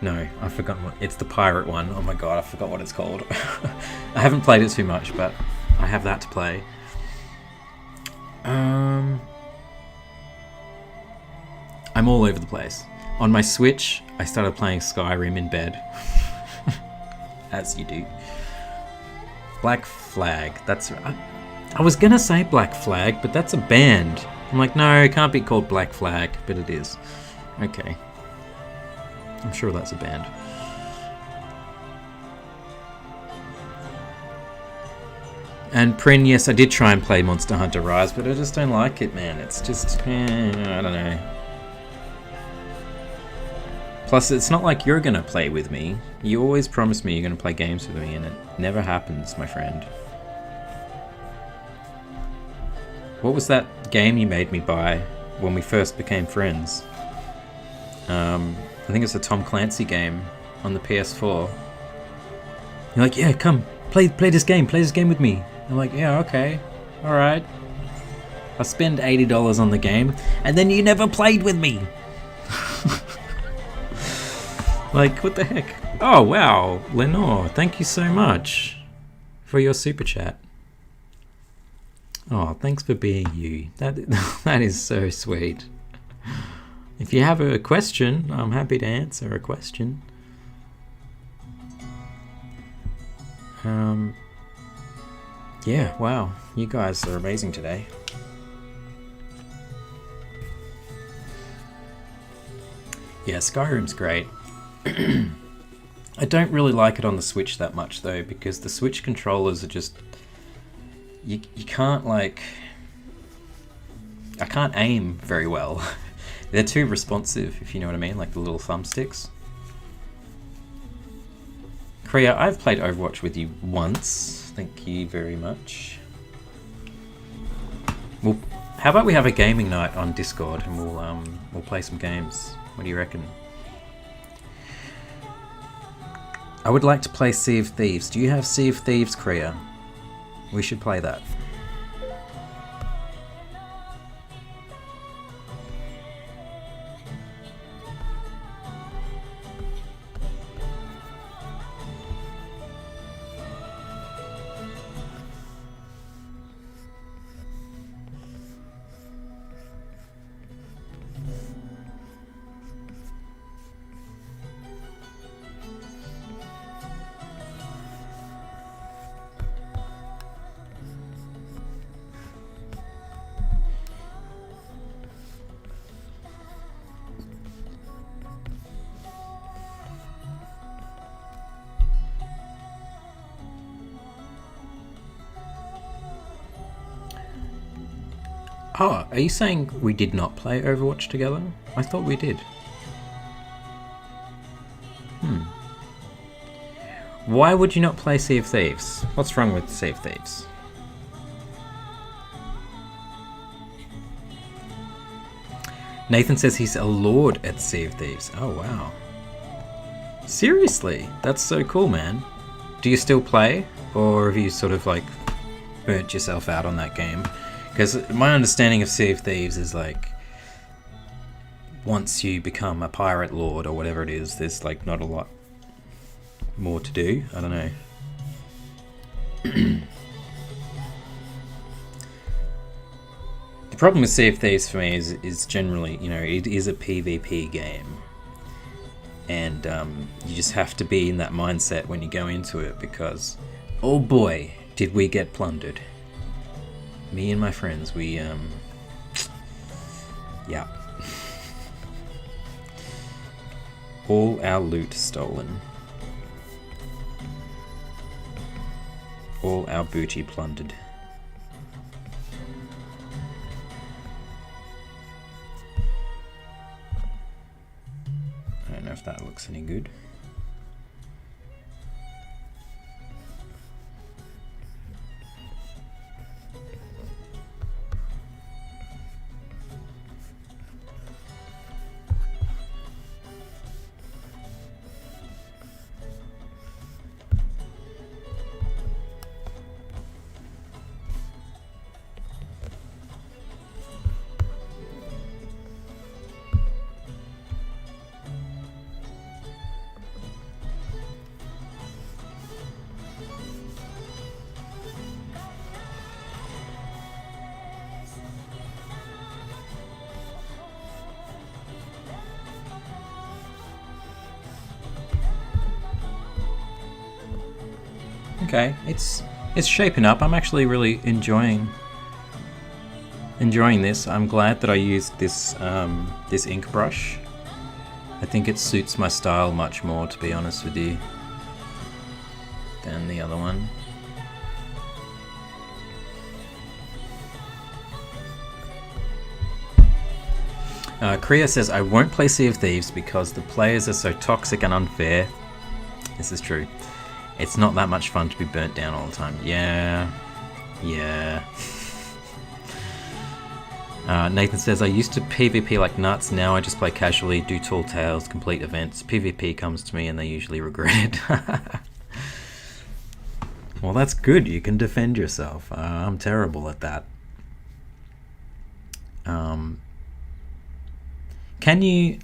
No, I've forgotten what. It's the pirate one. Oh my god, I forgot what it's called. I haven't played it too much, but I have that to play. I'm all over the place. On my Switch, I started playing Skyrim in bed. As you do. Black Flag. That's... I was gonna say Black Flag, but that's a band. I'm like, no, it can't be called Black Flag, but it is. Okay. I'm sure that's a band. And Prin, yes, I did try and play Monster Hunter Rise, but I just don't like it, man. It's just, I don't know. Plus, it's not like you're gonna play with me. You always promise me you're gonna play games with me, and it never happens, my friend. What was that game you made me buy when we first became friends? I think it's a Tom Clancy game on the PS4. You're like, yeah, come, play this game with me. I'm like, yeah, okay, alright. I spend $80 on the game, and then you never played with me. Like, what the heck? Oh, wow, Lenore, thank you so much for your super chat. Oh, thanks for being you. That is so sweet. If you have a question, I'm happy to answer a question. Yeah, wow, you guys are amazing today. Yeah, Skyrim's great. I don't really like it on the Switch that much though, because the Switch controllers are just... You can't, like... I can't aim very well. They're too responsive, if you know what I mean, like the little thumbsticks. Kriya, I've played Overwatch with you once. Thank you very much. Well, how about we have a gaming night on Discord and we'll play some games. What do you reckon? I would like to play Sea of Thieves. Do you have Sea of Thieves, Kriya? We should play that. Oh, are you saying we did not play Overwatch together? I thought we did. Why would you not play Sea of Thieves? What's wrong with Sea of Thieves? Nathan says he's a lord at Sea of Thieves. Oh, wow. Seriously? That's so cool, man. Do you still play? Or have you sort of like burnt yourself out on that game? Because my understanding of Sea of Thieves is like, once you become a pirate lord or whatever it is, there's like not a lot more to do. I don't know. The problem with Sea of Thieves for me is generally, you know, it is a PvP game. And you just have to be in that mindset when you go into it because, oh boy, did we get plundered. Me and my friends, we, yeah. All our loot stolen. All our booty plundered. I don't know if that looks any good. okay. It's shaping up. I'm actually really enjoying this. I'm glad that I used this this ink brush. I think it suits my style much more, to be honest with you, than the other one. Kriya says, I won't play Sea of Thieves because the players are so toxic and unfair. This is true. It's not that much fun to be burnt down all the time. Yeah. Nathan says, I used to PvP like nuts, now I just play casually, do tall tales, complete events. PvP comes to me and they usually regret it. Well, that's good, you can defend yourself. I'm terrible at that.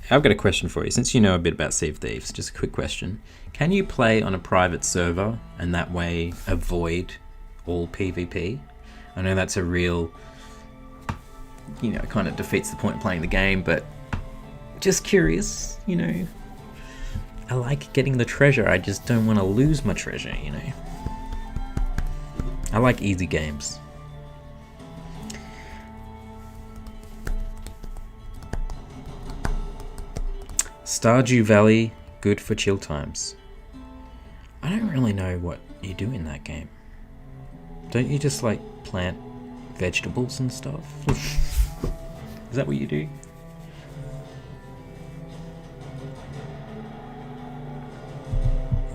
I've got a question for you, since you know a bit about Sea of Thieves, just a quick question. Can you play on a private server and that way avoid all PvP? I know that's a real, kind of defeats the point of playing the game, but just curious, I like getting the treasure, I just don't want to lose my treasure, I like easy games. Stardew Valley, good for chill times. I don't really know what you do in that game. Don't you just like plant vegetables and stuff? Is that what you do?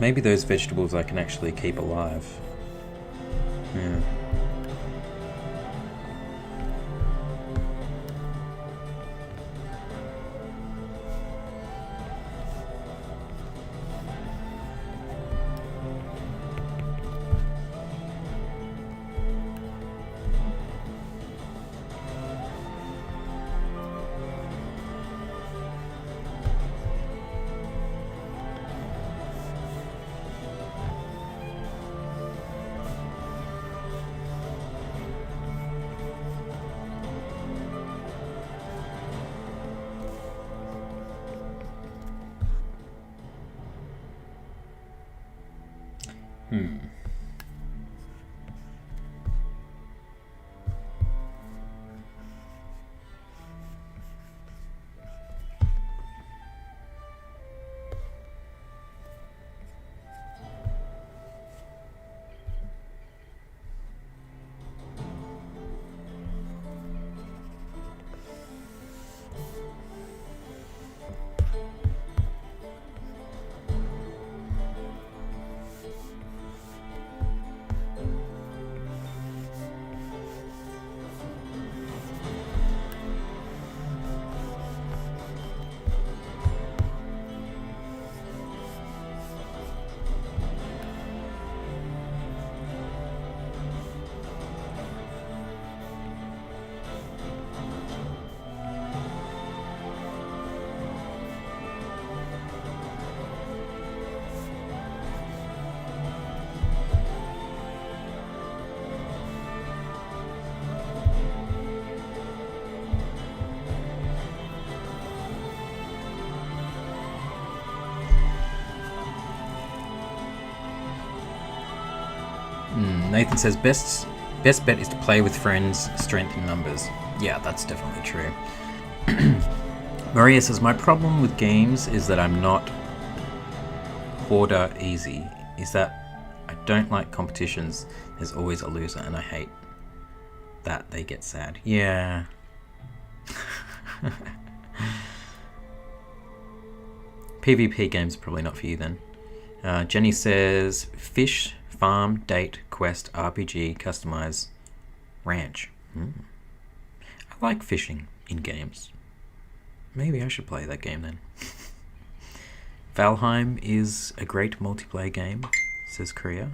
Maybe those vegetables I can actually keep alive. Yeah. Nathan says, best bet is to play with friends, strength in numbers. Yeah, that's definitely true. Maria says, my problem with games is that I'm not hoarder easy. Is that I don't like competitions. There's always a loser and I hate that they get sad. Yeah. PvP games are probably not for you then. Jenny says, fish, farm, date, quest, RPG, customize, ranch. I like fishing in games. Maybe I should play that game then. Valheim is a great multiplayer game, says Kriya.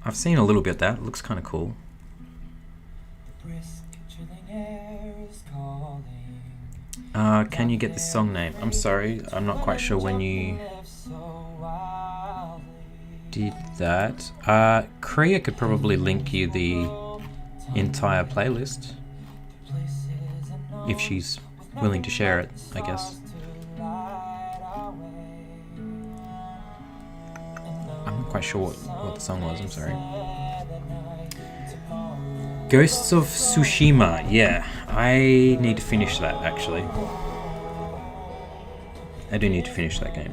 I've seen a little bit of that. It looks kind of cool. Can you get the song name? I'm sorry, I'm not quite sure when you did that. Kriya could probably link you the entire playlist if she's willing to share it, I guess. quite sure what the song was, I'm sorry. Ghosts of Tsushima, yeah. I need to finish that, actually. I do need to finish that game.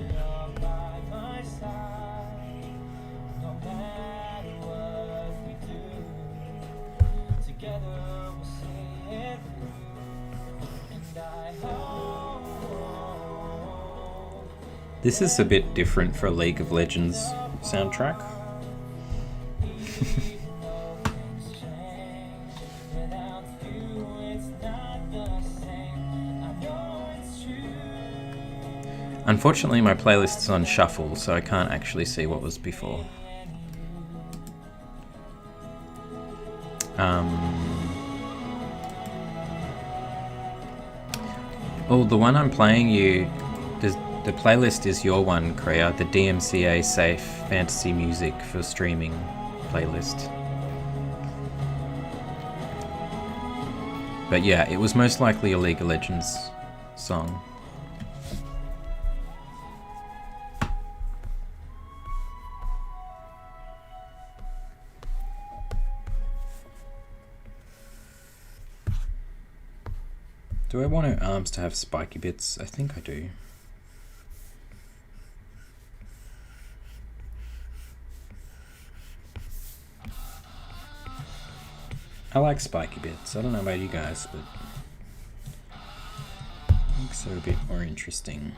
This is a bit different for a League of Legends soundtrack. Unfortunately, my playlist's on shuffle, so I can't actually see what was before. Oh, the one I'm playing you, the playlist is your one, Kreia, the DMCA Safe Fantasy Music for Streaming playlist. But yeah, it was most likely a League of Legends song. Do I want her arms to have spiky bits? I think I do. I like spiky bits. I don't know about you guys, but I think they're a bit more interesting.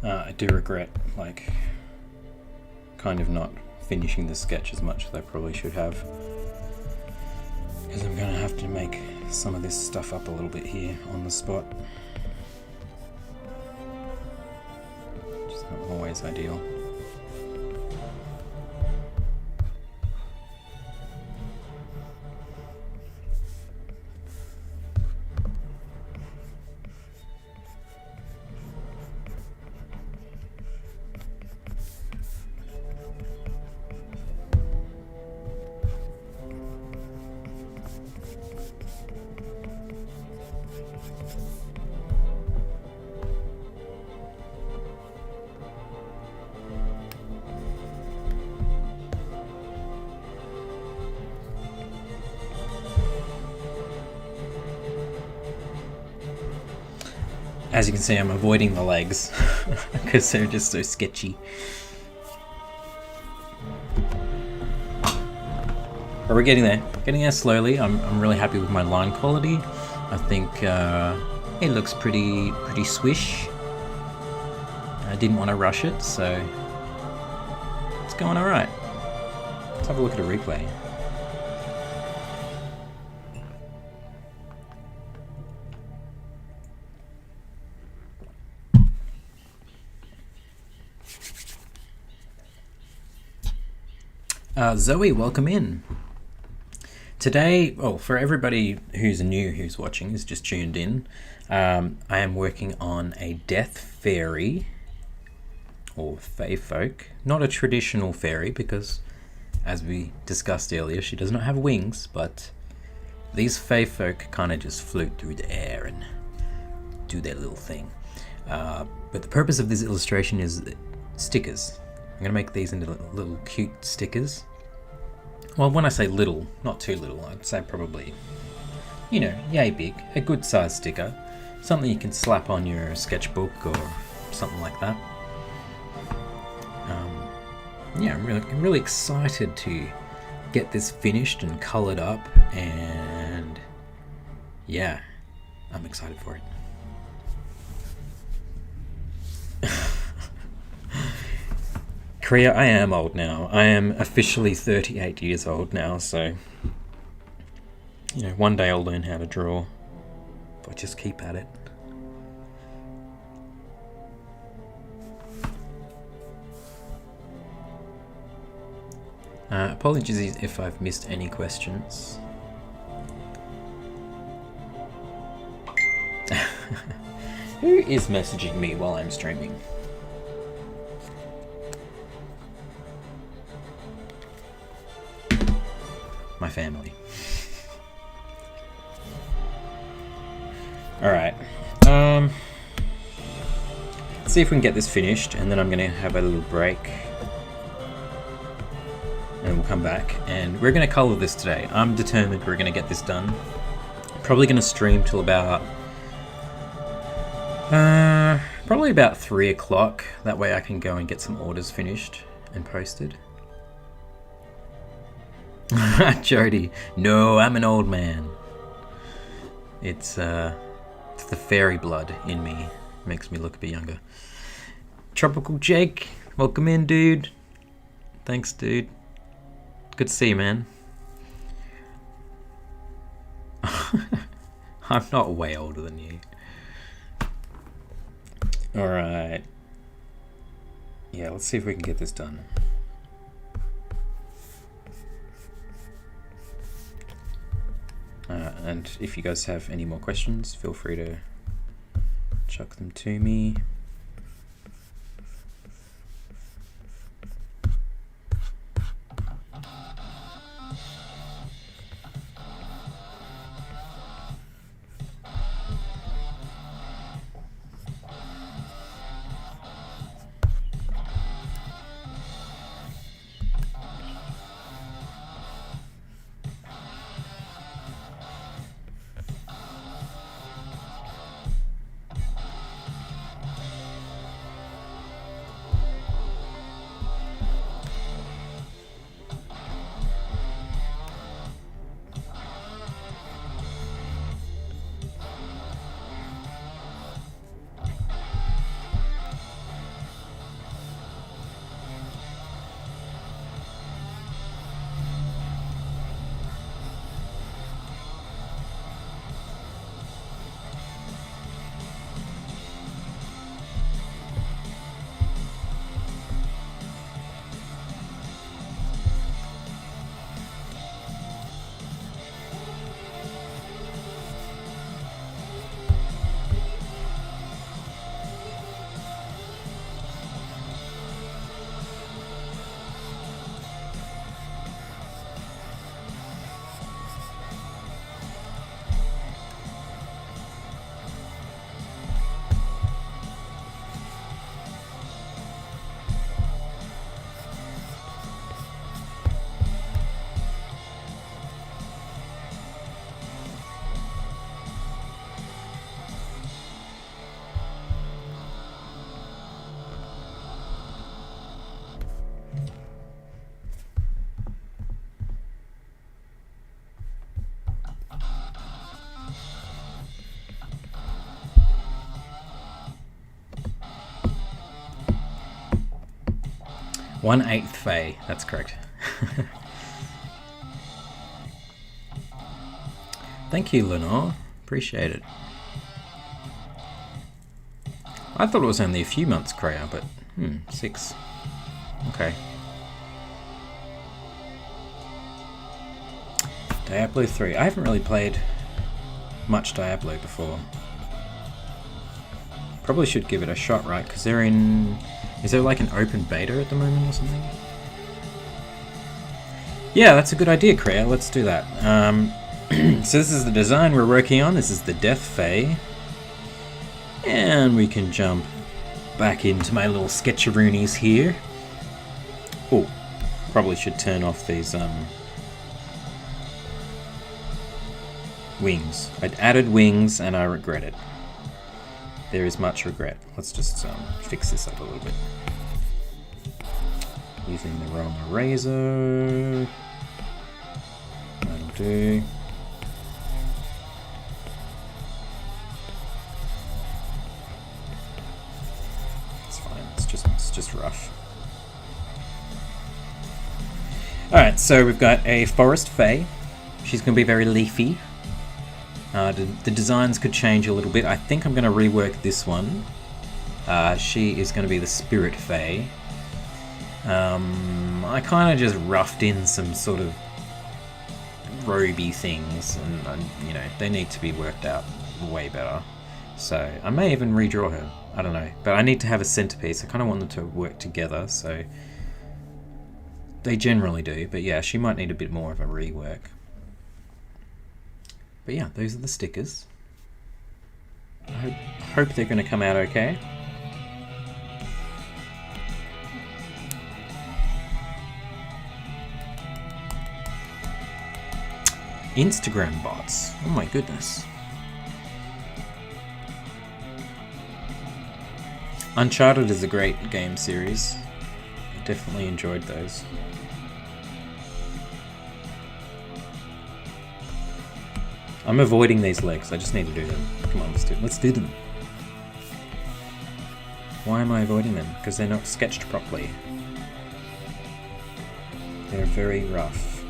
I do regret, like, kind of not finishing the sketch as much as I probably should have, because I'm going to have to make some of this stuff up a little bit here on the spot. It's not always ideal. As you can see, I'm avoiding the legs because they're just so sketchy. But we're getting there. Getting there slowly. I'm really happy with my line quality. I think it looks pretty swish. I didn't want to rush it, so it's going alright. Let's have a look at a replay. Zoe, welcome in. Today, for everybody who's new, who's watching, who's just tuned in, I am working on a death fairy, or fae folk. Not a traditional fairy, because, as we discussed earlier, she does not have wings, but these fae folk kind of just float through the air and do their little thing. But the purpose of this illustration is stickers. I'm going to make these into little cute stickers. Well, when I say little, not too little, I'd say probably, yay big, a good size sticker. Something you can slap on your sketchbook or something like that. I'm really excited to get this finished and colored up, and yeah, I'm excited for it. Korea, I am old now. I am officially 38 years old now, so one day I'll learn how to draw, if I just keep at it. Apologies if I've missed any questions. Who is messaging me while I'm streaming? My family. Alright. Let's see if we can get this finished, and then I'm going to have a little break. And we'll come back, and we're going to colour this today. I'm determined we're going to get this done. Probably going to stream till about... probably about 3 o'clock. That way I can go and get some orders finished and posted. Jody, no, I'm an old man. It's the fairy blood in me. Makes me look a bit younger. Tropical Jake, welcome in, dude. Thanks, dude. Good to see you, man. I'm not way older than you. Alright. Yeah, let's see if we can get this done. And if you guys have any more questions, feel free to chuck them to me. One-eighth Fae, that's correct. Thank you, Lenore. Appreciate it. I thought it was only a few months, Kreia, but 6. Okay. Diablo 3. I haven't really played much Diablo before. Probably should give it a shot, right? Because they're in... Is there like an open beta at the moment or something? Yeah, that's a good idea, Kreia. Let's do that. So this is the design we're working on. This is the Death Fae. And we can jump back into my little sketcheroonies here. Oh, probably should turn off these wings. I'd added wings and I regret it. There is much regret. Let's just fix this up a little bit. Using the wrong eraser. That'll do. It's fine. It's just rough. Alright, so we've got a forest fae. She's going to be very leafy. The designs could change a little bit. I think I'm going to rework this one. She is going to be the spirit fae. I kind of just roughed in some sort of roby things, and you know, they need to be worked out way better. So I may even redraw her. I don't know, but I need to have a centerpiece. I kind of want them to work together, so they generally do. But yeah, she might need a bit more of a rework. But yeah, those are the stickers. I hope they're going to come out okay. Instagram bots. Oh my goodness. Uncharted is a great game series. I definitely enjoyed those. I'm avoiding these legs. I just need to do them. Come on, let's do them. Why am I avoiding them? Because they're not sketched properly. They're very rough.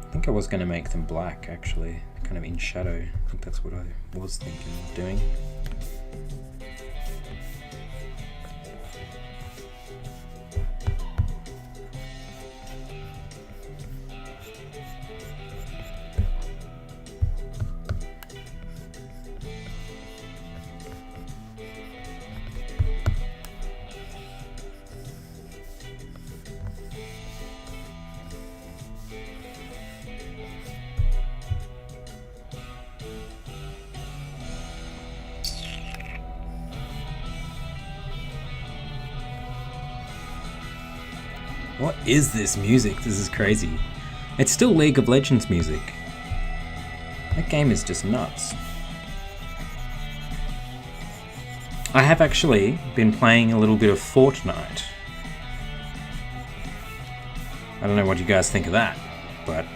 I think I was going to make them black, actually. Kind of in shadow. I think that's what I was thinking of doing. What is this music? This is crazy. It's still League of Legends music. That game is just nuts. I have actually been playing a little bit of Fortnite. I don't know what you guys think of that, but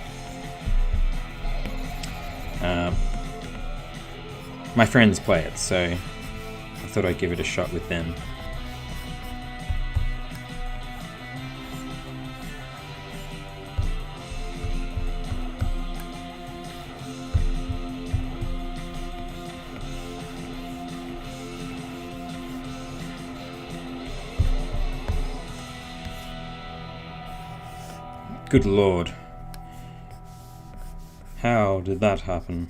my friends play it, so I thought I'd give it a shot with them. Good lord. How did that happen?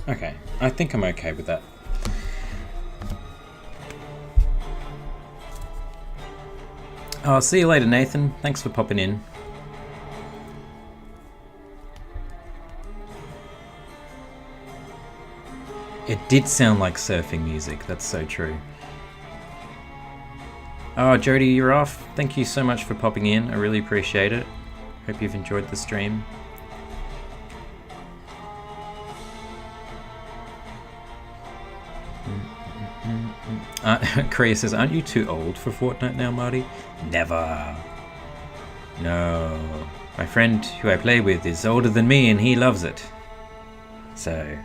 Okay, I think I'm okay with that. I'll see you later, Nathan. Thanks for popping in. It did sound like surfing music, that's so true. Oh, Jody, you're off. Thank you so much for popping in. I really appreciate it. Hope you've enjoyed the stream. Korea says, aren't you too old for Fortnite now, Marty? Never. No. My friend who I play with is older than me and he loves it. So,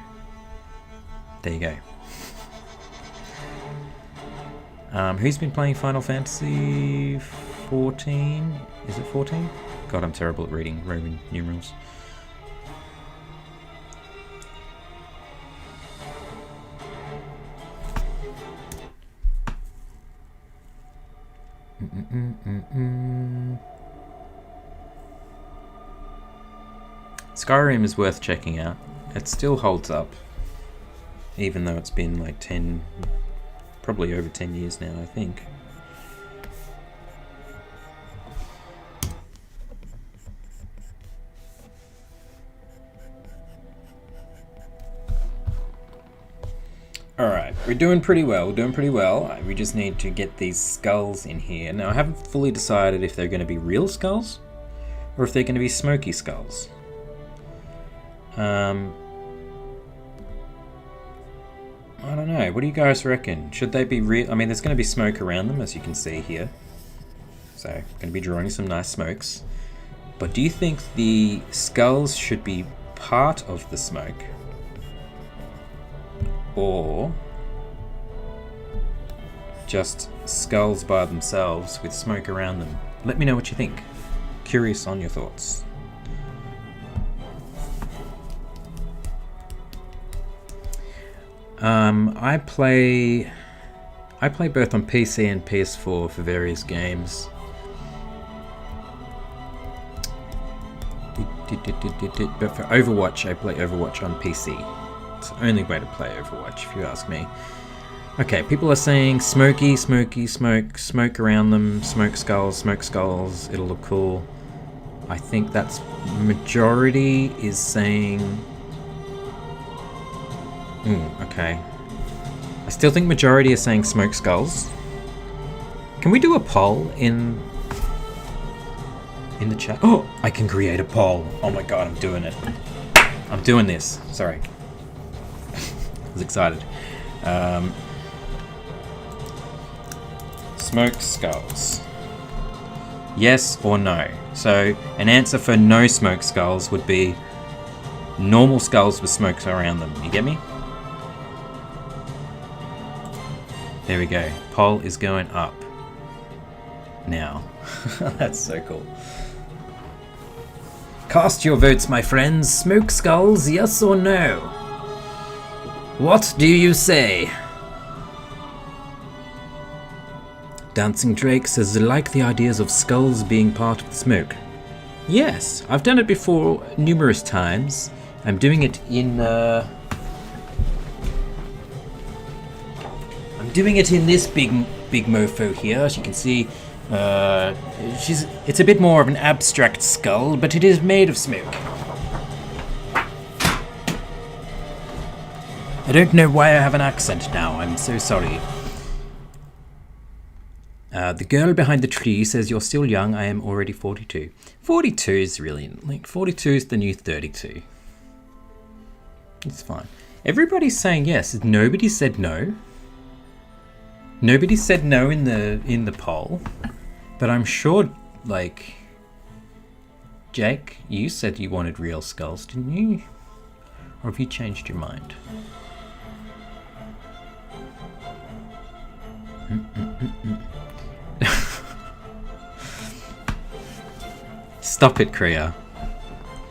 there you go. Who's been playing Final Fantasy 14? Is it 14? God, I'm terrible at reading Roman numerals. Skyrim is worth checking out. It still holds up, even though it's been like 10, probably over 10 years now, I think. Alright, we're doing pretty well, We just need to get these skulls in here. Now, I haven't fully decided if they're going to be real skulls or if they're going to be smoky skulls. I don't know. What do you guys reckon? Should they be real? I mean, there's going to be smoke around them, as you can see here. So, I'm going to be drawing some nice smokes. But do you think the skulls should be part of the smoke? Or just skulls by themselves with smoke around them? Let me know what you think. Curious on your thoughts. I play both on PC and PS4 for various games. But for Overwatch, I play Overwatch on PC. It's the only way to play Overwatch, if you ask me. Okay, people are saying smoky, smoke around them, smoke skulls, it'll look cool. I think that's majority is saying... okay. I still think majority is saying smoke skulls. Can we do a poll in the chat? Oh, I can create a poll. Oh my god, I'm doing it. I'm doing this. Sorry. I was excited. Smoke skulls. Yes or no? So an answer for no smoke skulls would be normal skulls with smokes around them. You get me? There we go. Poll is going up now. That's so cool. Cast your votes, my friends. Smoke skulls, yes or no? What do you say? Dancing Drake says, I like the ideas of skulls being part of the smoke. Yes, I've done it before numerous times. I'm doing it in this big mofo here. As you can see, it's a bit more of an abstract skull, but it is made of smoke. I don't know why I have an accent now. I'm so sorry. The girl behind the tree says, you're still young. I am already 42. 42 is really... 42 is the new 32. It's fine. Everybody's saying yes. Nobody said no. Nobody said no in the poll. But I'm sure, Jake, you said you wanted real skulls, didn't you? Or have you changed your mind? Stop it, Kriya.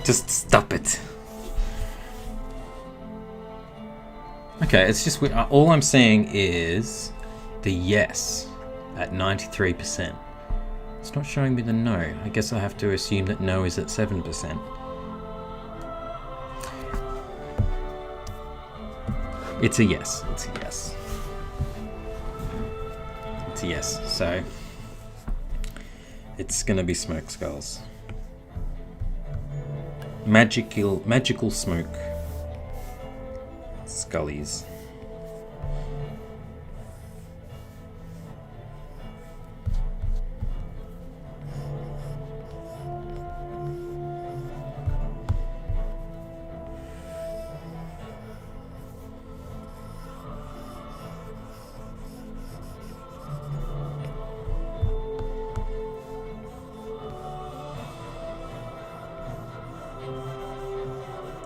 Just stop it. Okay, it's just... all I'm saying is the yes at 93%. It's not showing me the no. I guess I have to assume that no is at 7%. It's a yes. It's a yes. It's a yes. So it's gonna be smoke skulls. Magical smoke scullies.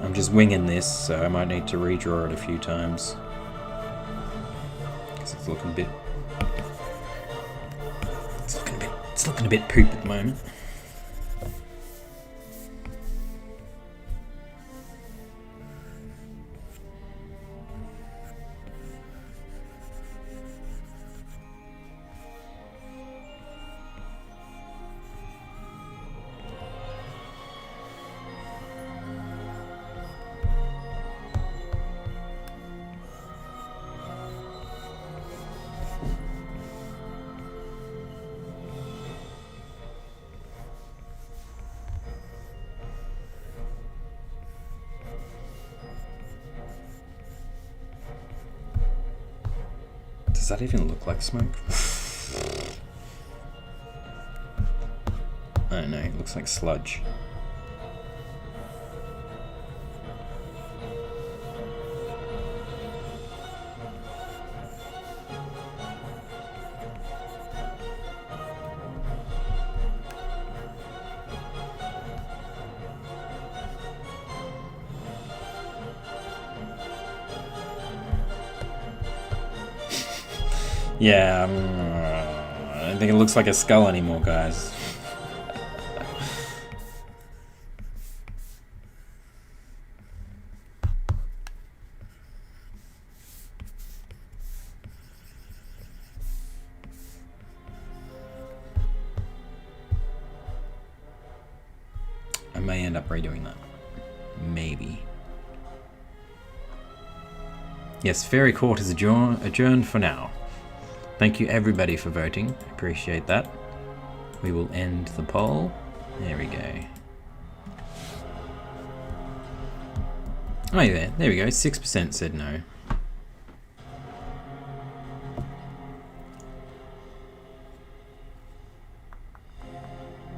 I'm just winging this, so I might need to redraw it a few times. Because it's looking a bit... It's looking a bit poop at the moment. Does that even look like smoke? I don't know, it looks like sludge. Yeah, I don't think it looks like a skull anymore, guys. I may end up redoing that. Maybe. Yes, Faerie Court is adjourned for now. Thank you everybody for voting. Appreciate that. We will end the poll. There we go. Oh yeah, there we go. 6% said no.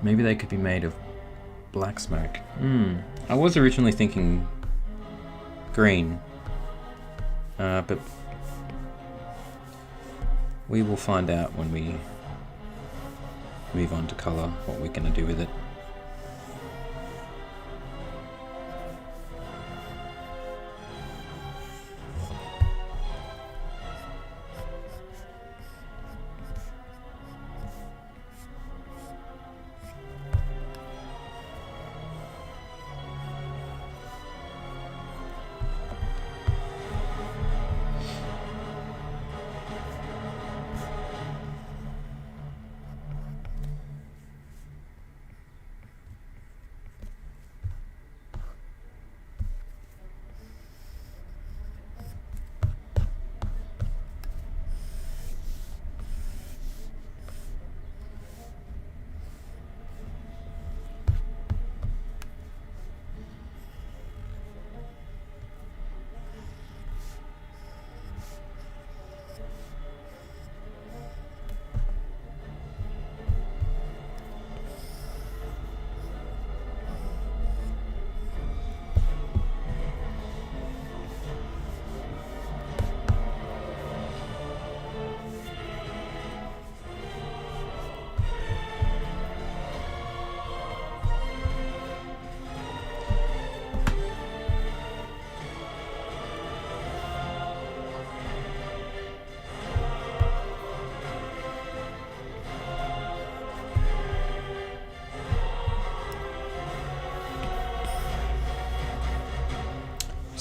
Maybe they could be made of black smoke. I was originally thinking green. But we will find out when we move on to colour what we're going to do with it.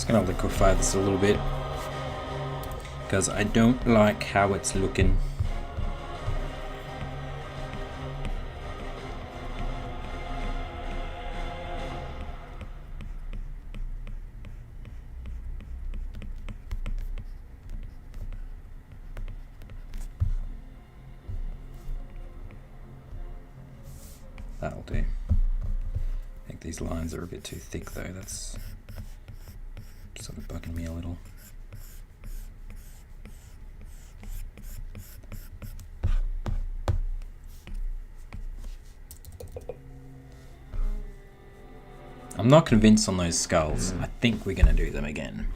Gonna liquefy this a little bit because I don't like how it's looking. That'll do. I think these lines are a bit too thick though. That's sort of bugging me a little. I'm not convinced on those skulls. I think we're going to do them again.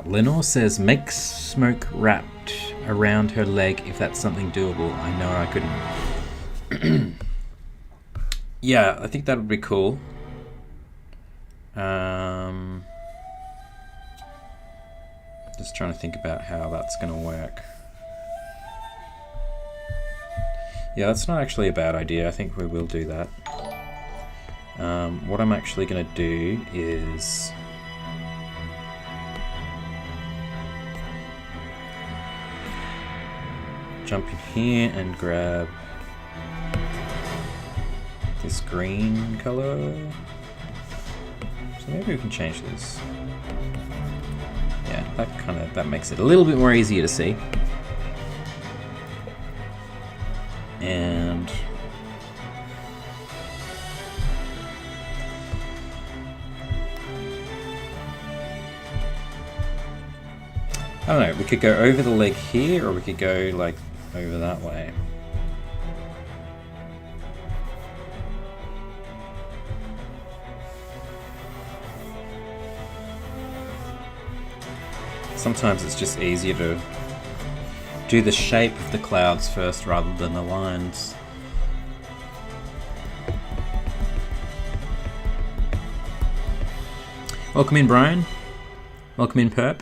Lenore says, make smoke wrapped around her leg if that's something doable. I know I couldn't. Yeah, I think that would be cool. Just trying to think about how that's going to work. Yeah, that's not actually a bad idea. I think we will do that. What I'm actually going to do is... jump in here and grab this green color. So maybe we can change this. Yeah, that makes it a little bit more easier to see. And I don't know, we could go over the leg here, or we could go like over that way. Sometimes it's just easier to do the shape of the clouds first rather than the lines. Welcome in, Brian. Welcome in, Perp.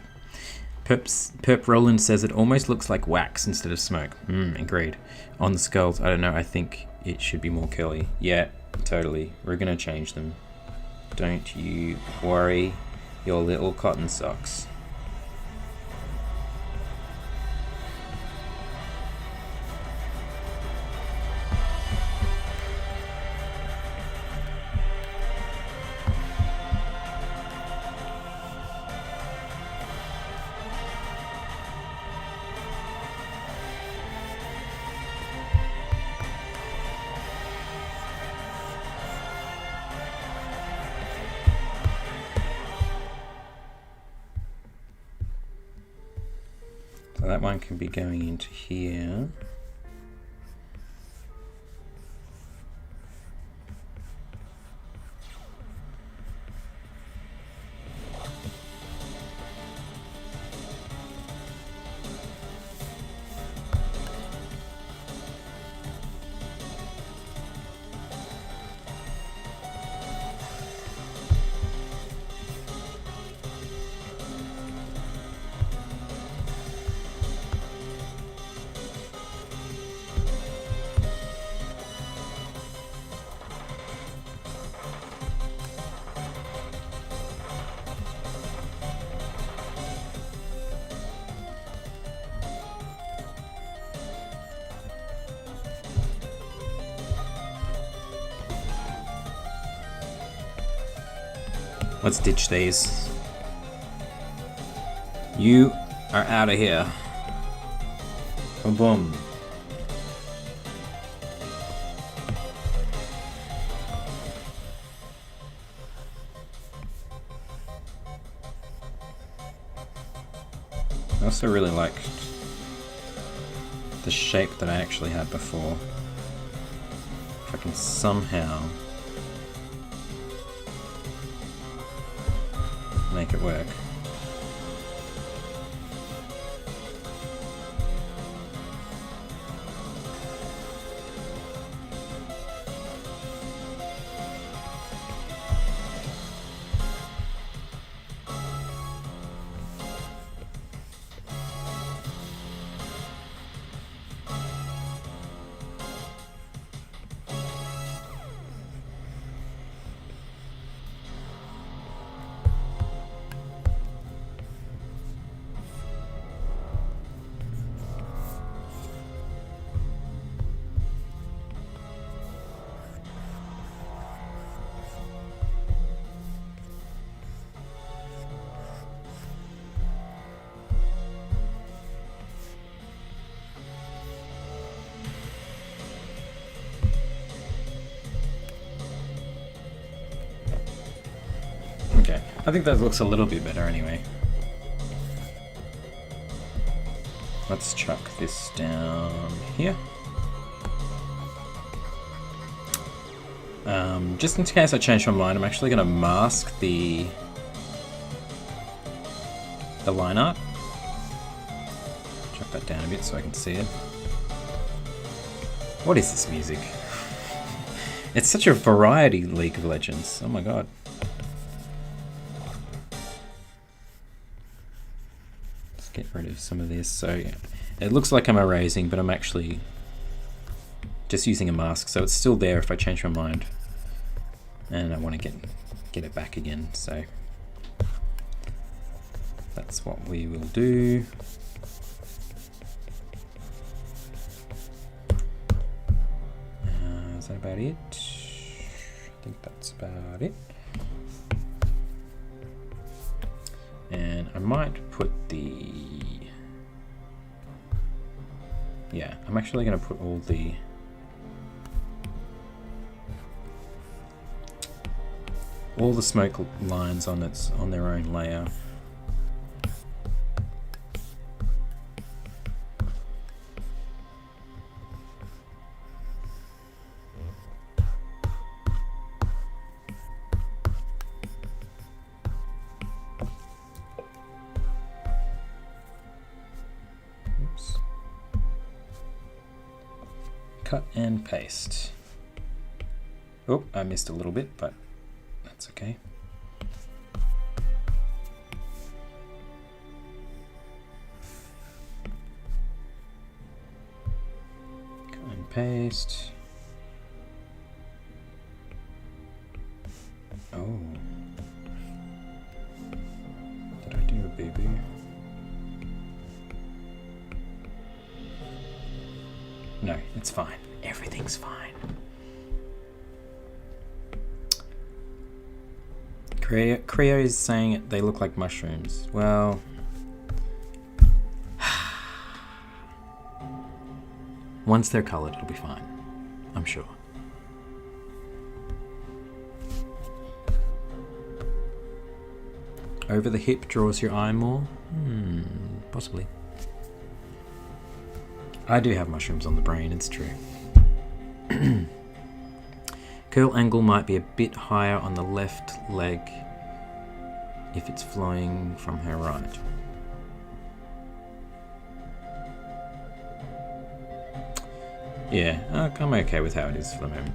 Perp Roland says it almost looks like wax instead of smoke. Agreed. On the skulls, I don't know, I think it should be more curly. Yeah, totally. We're gonna change them. Don't you worry your little cotton socks. So that one can be going into here. Let's ditch these. You are out of here. Boom boom. I also really liked the shape that I actually had before. If I can somehow make it work. Okay, I think that looks a little bit better anyway. Let's chuck this down here. Just in case I change my mind, I'm actually going to mask the line art. Chuck that down a bit so I can see it. What is this music? It's such a variety, League of Legends. Oh my god. rid of some of this. So yeah, it looks like I'm erasing, but I'm actually just using a mask, so it's still there if I change my mind and I want to get it back again. So that's what we will do. Is that about it? I think that's about it. And I might put I'm actually going to put all the smoke lines on their own layer. Oops. Cut and paste. Oh, I missed a little bit, but that's okay. Cut and paste. Oh. Did I do a boo-boo? No, it's fine. Everything's fine. Creo is saying they look like mushrooms. Well, once they're colored, it'll be fine. I'm sure. Over the hip draws your eye more? Possibly. I do have mushrooms on the brain, it's true. Curl angle might be a bit higher on the left leg if it's flowing from her right. Yeah, I'm okay with how it is for the moment.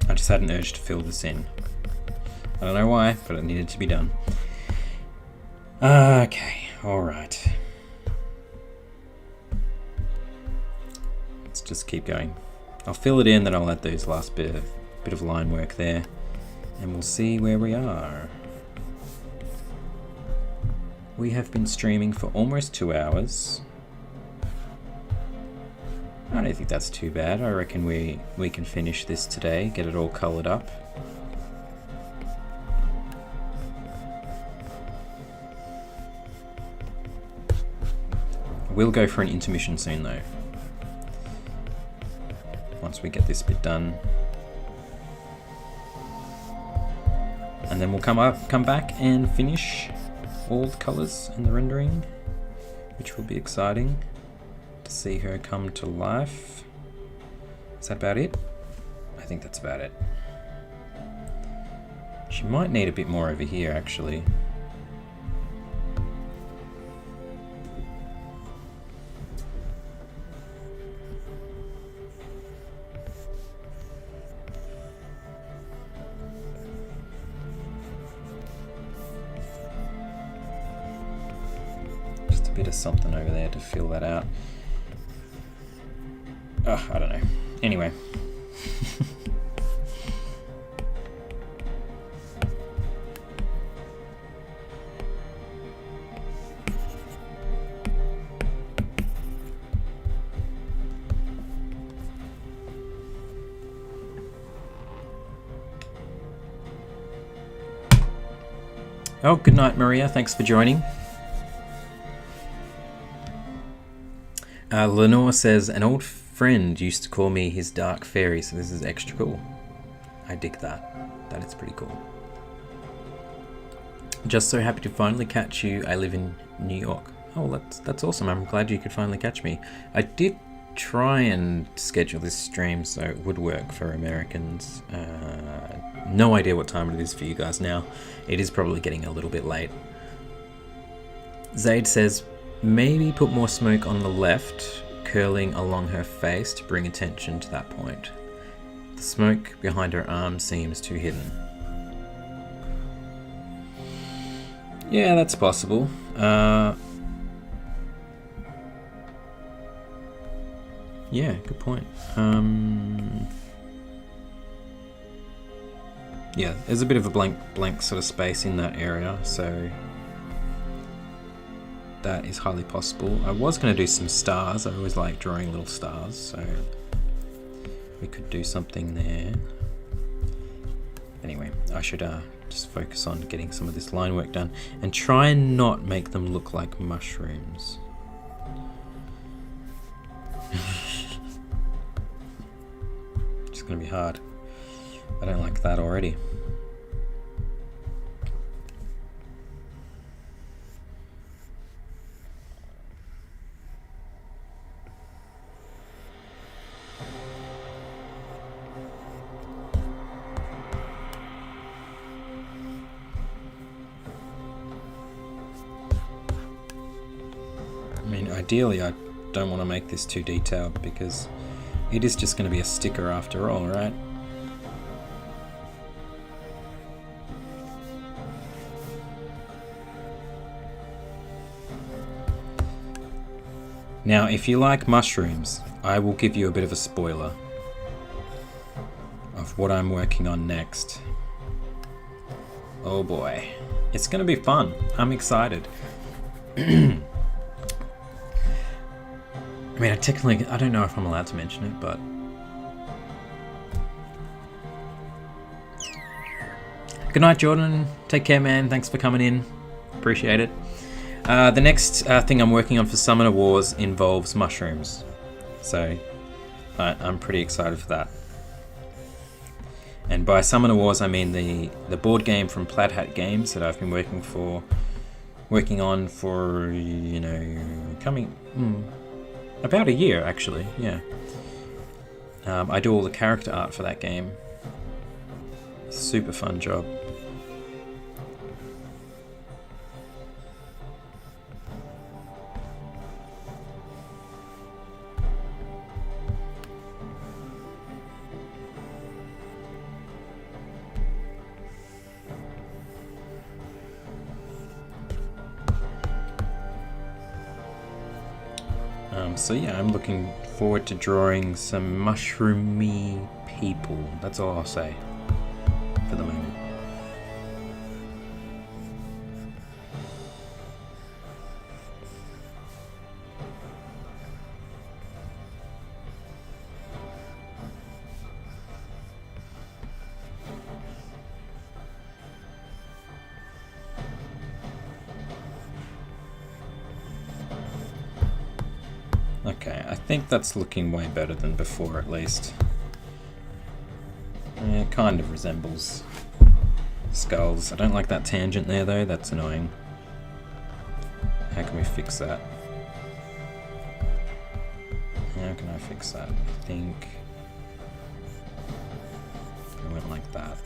I just had an urge to fill this in. I don't know why, but it needed to be done. Okay, alright. Let's just keep going. I'll fill it in, then I'll add those last bit of line work there, and we'll see where we are. We have been streaming for almost 2 hours. I don't think that's too bad. I reckon we can finish this today, get it all coloured up. We'll go for an intermission soon though. Once we get this bit done. And then we'll come back and finish all the colours and the rendering, which will be exciting to see her come to life. Is that about it? I think that's about it. She might need a bit more over here actually. bit of something over there to fill that out. I don't know. Anyway. Oh, good night, Maria. Thanks for joining. Lenore says, an old friend used to call me his dark fairy, so this is extra cool. I dig that. That is pretty cool. Just so happy to finally catch you. I live in New York. Oh, that's awesome. I'm glad you could finally catch me. I did try and schedule this stream so it would work for Americans. No idea what time it is for you guys now. It is probably getting a little bit late. Zaid says, maybe put more smoke on the left, curling along her face to bring attention to that point. The smoke behind her arm seems too hidden. Yeah, that's possible. Yeah, good point. Yeah, there's a bit of a blank sort of space in that area, so that is highly possible. I was going to do some stars. I always like drawing little stars, so we could do something there. Anyway, I should just focus on getting some of this line work done and try and not make them look like mushrooms. It's going to be hard. I don't like that already. I mean, ideally I don't want to make this too detailed because it is just going to be a sticker after all, right? Now, if you like mushrooms, I will give you a bit of a spoiler of what I'm working on next. Oh boy. It's going to be fun. I'm excited. I mean, I don't know if I'm allowed to mention it, but... Good night, Jordan. Take care, man. Thanks for coming in. Appreciate it. The next thing I'm working on for Summoner Wars involves mushrooms. So, I'm pretty excited for that. And by Summoner Wars, I mean the board game from Plaid Hat Games that I've been working on for, you know, about a year, actually, yeah. I do all the character art for that game. Super fun job. So yeah, I'm looking forward to drawing some mushroomy people. That's all I'll say for the moment. Okay, I think that's looking way better than before, at least. Yeah, it kind of resembles skulls. I don't like that tangent there, though. That's annoying. How can we fix that? How can I fix that? I think I went like that.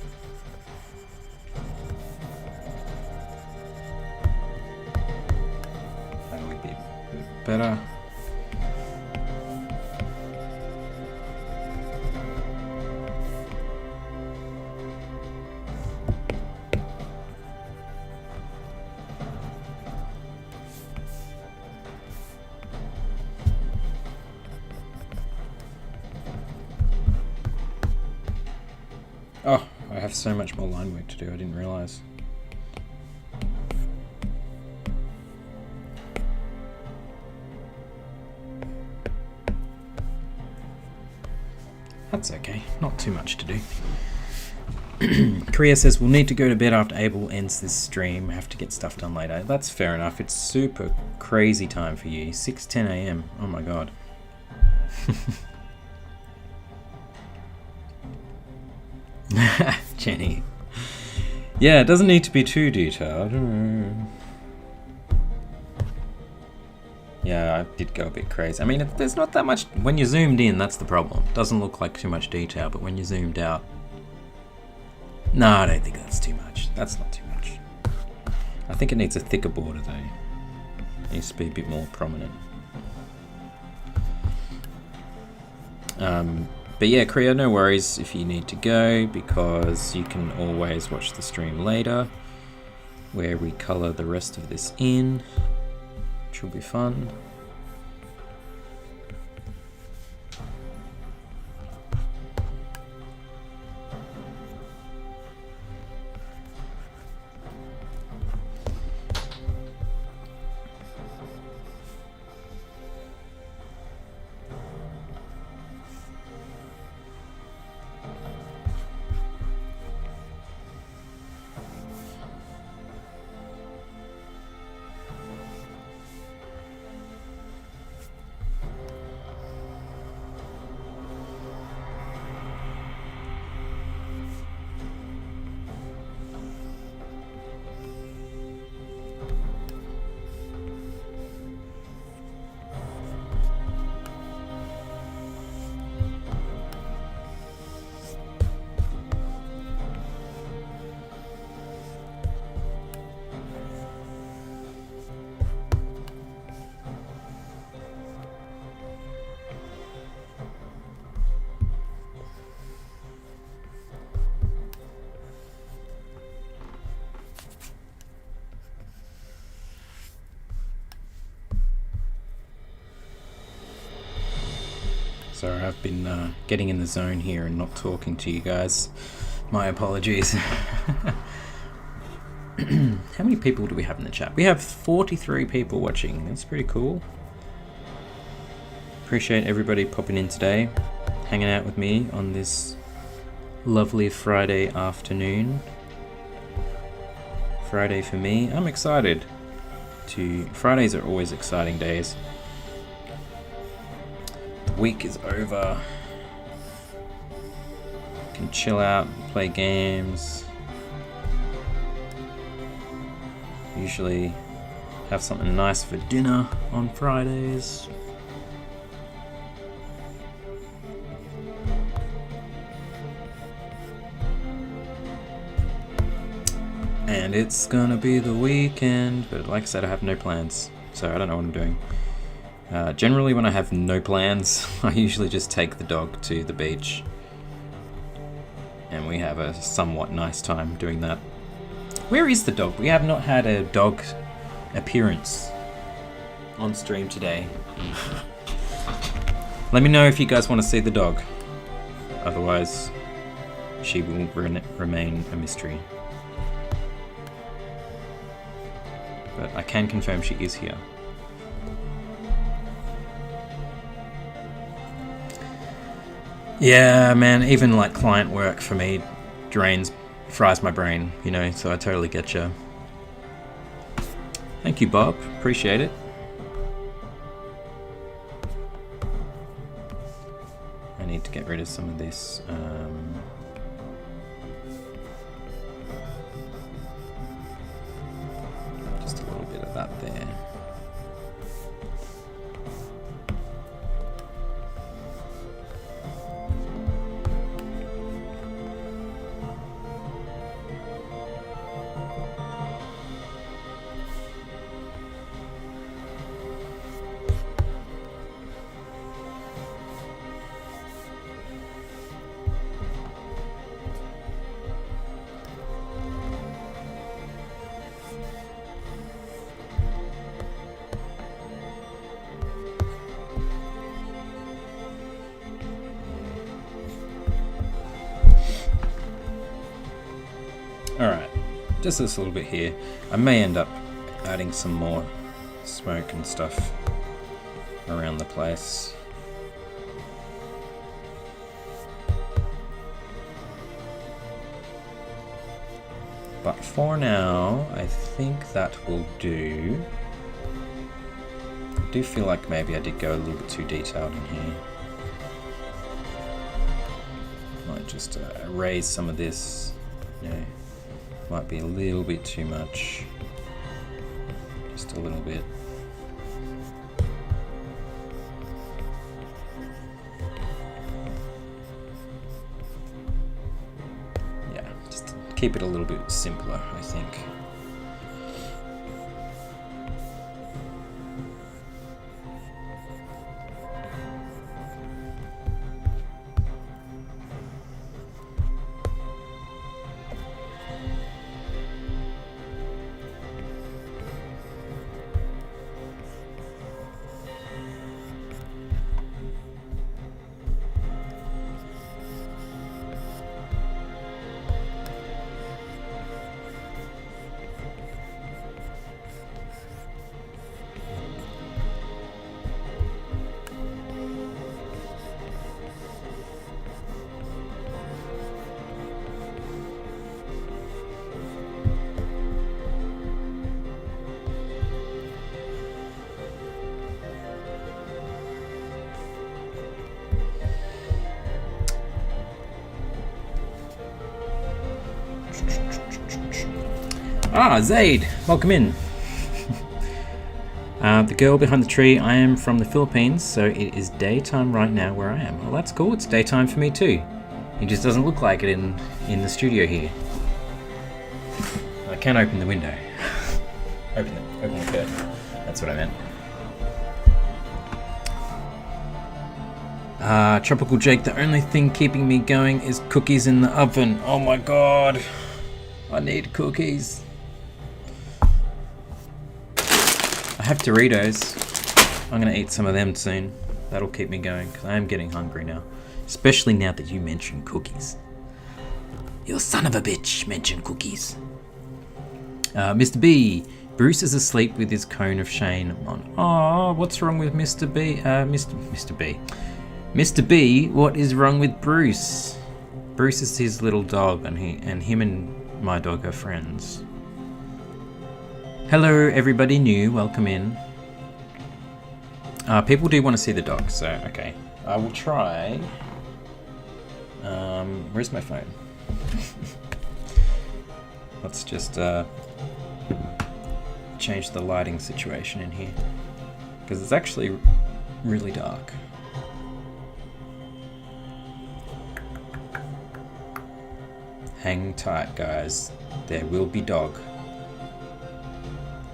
That would be a bit better. Oh, I have so much more line work to do, I didn't realise. That's okay, not too much to do. Korea says, we'll need to go to bed after Abel ends this stream. I have to get stuff done later. That's fair enough. It's super crazy time for you. 6:10 a.m. Oh my god. Jenny. Yeah, it doesn't need to be too detailed. Yeah, I did go a bit crazy. I mean, there's not that much. When you're zoomed in, that's the problem. It doesn't look like too much detail, but when you're zoomed out... No, I don't think that's too much. That's not too much. I think it needs a thicker border, though. It needs to be a bit more prominent. But yeah, Kriya, no worries if you need to go, because you can always watch the stream later, where we colour the rest of this in, which will be fun. Sorry, I've been getting in the zone here and not talking to you guys. My apologies. How many people do we have in the chat? We have 43 people watching. That's pretty cool. Appreciate everybody popping in today, hanging out with me on this lovely Friday afternoon. Friday for me. I'm excited. Fridays are always exciting days. Week is over. Can chill out, play games. Usually have something nice for dinner on Fridays. And it's gonna be the weekend, but like I said, I have no plans, so I don't know what I'm doing. Generally when I have no plans, I usually just take the dog to the beach and we have a somewhat nice time doing that. Where is the dog? We have not had a dog appearance on stream today. Let me know if you guys want to see the dog. Otherwise, she will remain a mystery. But I can confirm she is here. Yeah, man, even like client work for me fries my brain, you know, so I totally get you. Thank you, Bob. Appreciate it. I need to get rid of some of this. Just a little bit of that there. just this little bit here. I may end up adding some more smoke and stuff around the place. But for now, I think that will do. I do feel like maybe I did go a little bit too detailed in here. Might just erase some of this. Yeah, might be a little bit too much. Just a little bit. Yeah, just keep it a little bit simpler, I think. Ah, Zaid, welcome in. The girl behind the tree, I am from the Philippines, so it is daytime right now where I am. Well, that's cool, it's daytime for me too. It just doesn't look like it in the studio here. I can open the window. open the curtain. That's what I meant. Tropical Jake, the only thing keeping me going is cookies in the oven. Oh my god. I need cookies. I have Doritos. I'm gonna eat some of them soon. That'll keep me going, because I am getting hungry now. Especially now that you mentioned cookies. You son of a bitch mentioned cookies. Mr. B. Bruce is asleep with his cone of shame on. Oh, what's wrong with Mr. B? Mr. B. Mr. B, what is wrong with Bruce? Bruce is his little dog, and him and my dog are friends. Hello, everybody new. Welcome in. People do want to see the dog, so okay. I will try. Where's my phone? Let's just change the lighting situation in here, because it's actually really dark. Hang tight, guys. There will be dog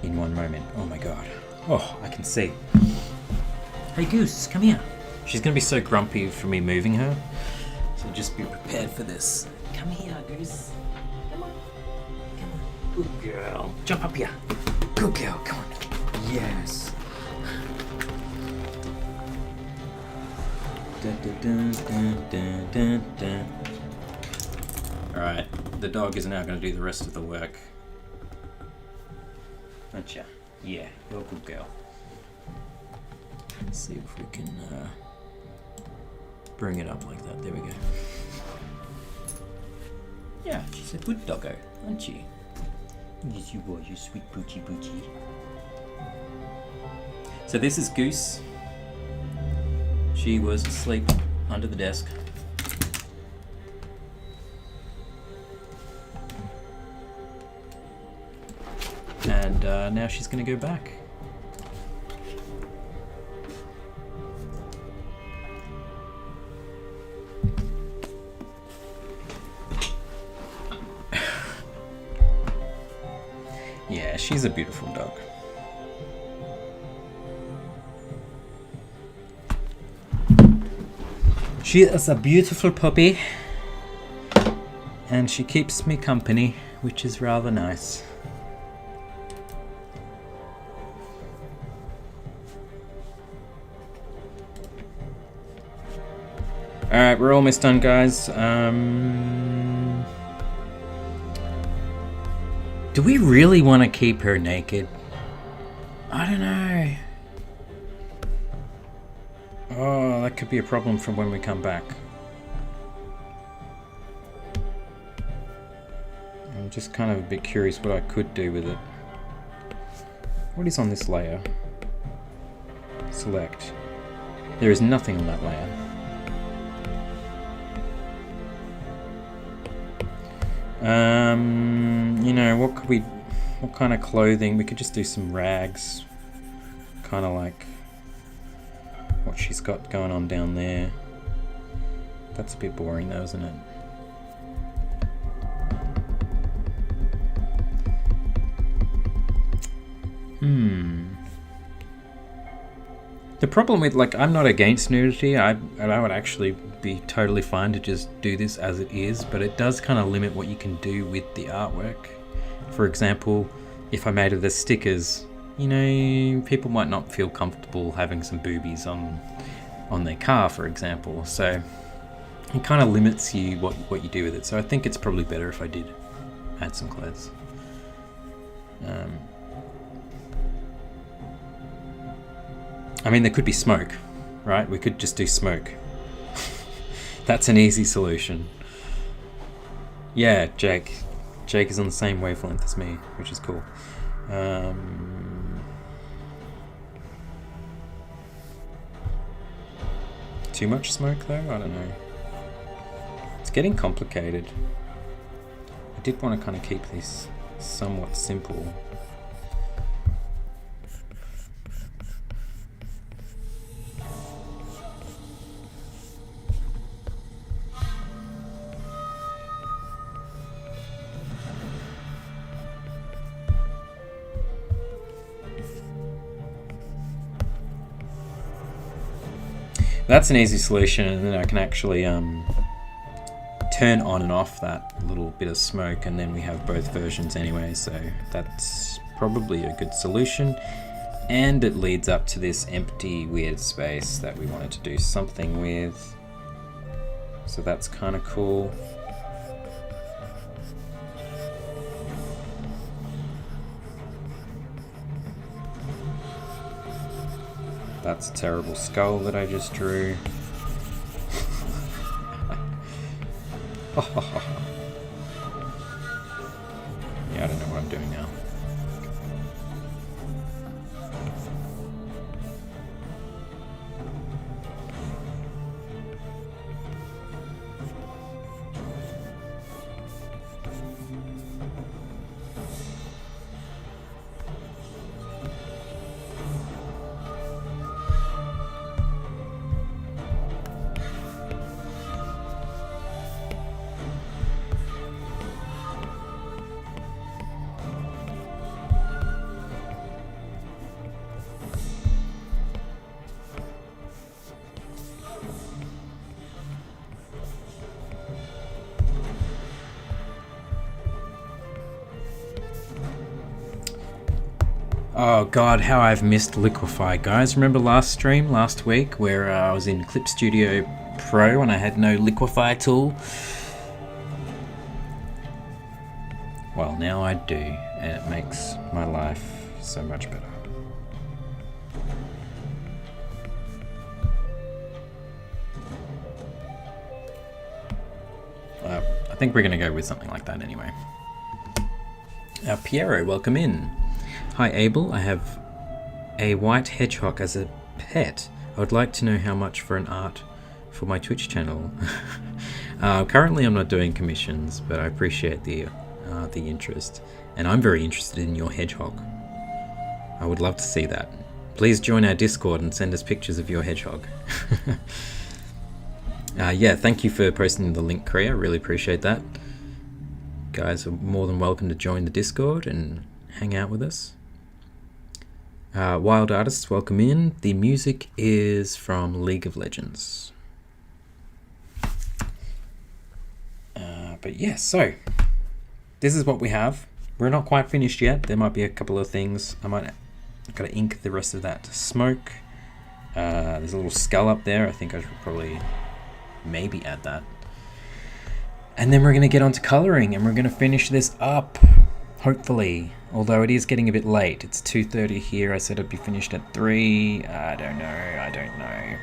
in one moment. Oh my god. Oh, I can see. Hey Goose, come here. She's gonna be so grumpy for me moving her, so just be prepared for this. Come here, Goose. Come on. Come on. Good girl. Jump up here. Good girl, come on. Yes. Alright, the dog is now going to do the rest of the work. Aren't ya? Yeah, you're a good girl. Let's see if we can bring it up like that. There we go. Yeah, she's a good doggo, aren't she? Yes, you are, you sweet booty booty. So this is Goose. She was asleep under the desk. And now she's going to go back. Yeah, she's a beautiful dog. She is a beautiful puppy, and she keeps me company, which is rather nice. Alright, we're almost done, guys. Do we really want to keep her naked? I don't know. Oh, that could be a problem from when we come back. I'm just kind of a bit curious what I could do with it. What is on this layer? Select. There is nothing on that layer. You know, what kind of clothing? We could just do some rags. Kind of like what she's got going on down there. That's a bit boring though, isn't it? The problem with, like, I'm not against nudity. I would actually be totally fine to just do this as it is, but it does kind of limit what you can do with the artwork. For example, if I made it as stickers, you know, people might not feel comfortable having some boobies on their car, for example. So it kind of limits you what you do with it. So I think it's probably better if I did add some clothes. I mean, there could be smoke, right? We could just do smoke. That's an easy solution. Yeah, Jake. Jake is on the same wavelength as me, which is cool. Too much smoke though? I don't know. It's getting complicated. I did want to kind of keep this somewhat simple. That's an easy solution, and then I can actually turn on and off that little bit of smoke, and then we have both versions anyway, so that's probably a good solution. And it leads up to this empty weird space that we wanted to do something with, so that's kind of cool. That's a terrible skull that I just drew. Yeah, I don't know what I'm doing now. Oh god, how I've missed Liquify, guys. Remember last stream, last week, where I was in Clip Studio Pro and I had no Liquify tool? Well, now I do, and it makes my life so much better. I think we're going to go with something like that anyway. Piero, welcome in. Hi Abel, I have a white hedgehog as a pet. I would like to know how much for an art for my Twitch channel. Currently I'm not doing commissions, but I appreciate the interest. And I'm very interested in your hedgehog. I would love to see that. Please join our Discord and send us pictures of your hedgehog. Yeah, thank you for posting the link, Kriya. I really appreciate that. Guys are more than welcome to join the Discord and hang out with us. Wild Artists, welcome in. The music is from League of Legends. But yeah, so this is what we have. We're not quite finished yet. There might be a couple of things. Gotta ink the rest of that smoke. There's a little skull up there. I think I should probably maybe add that. And then we're gonna get onto coloring and we're gonna finish this up. Hopefully, although it is getting a bit late. It's 2:30 here. I said I'd be finished at 3. I don't know.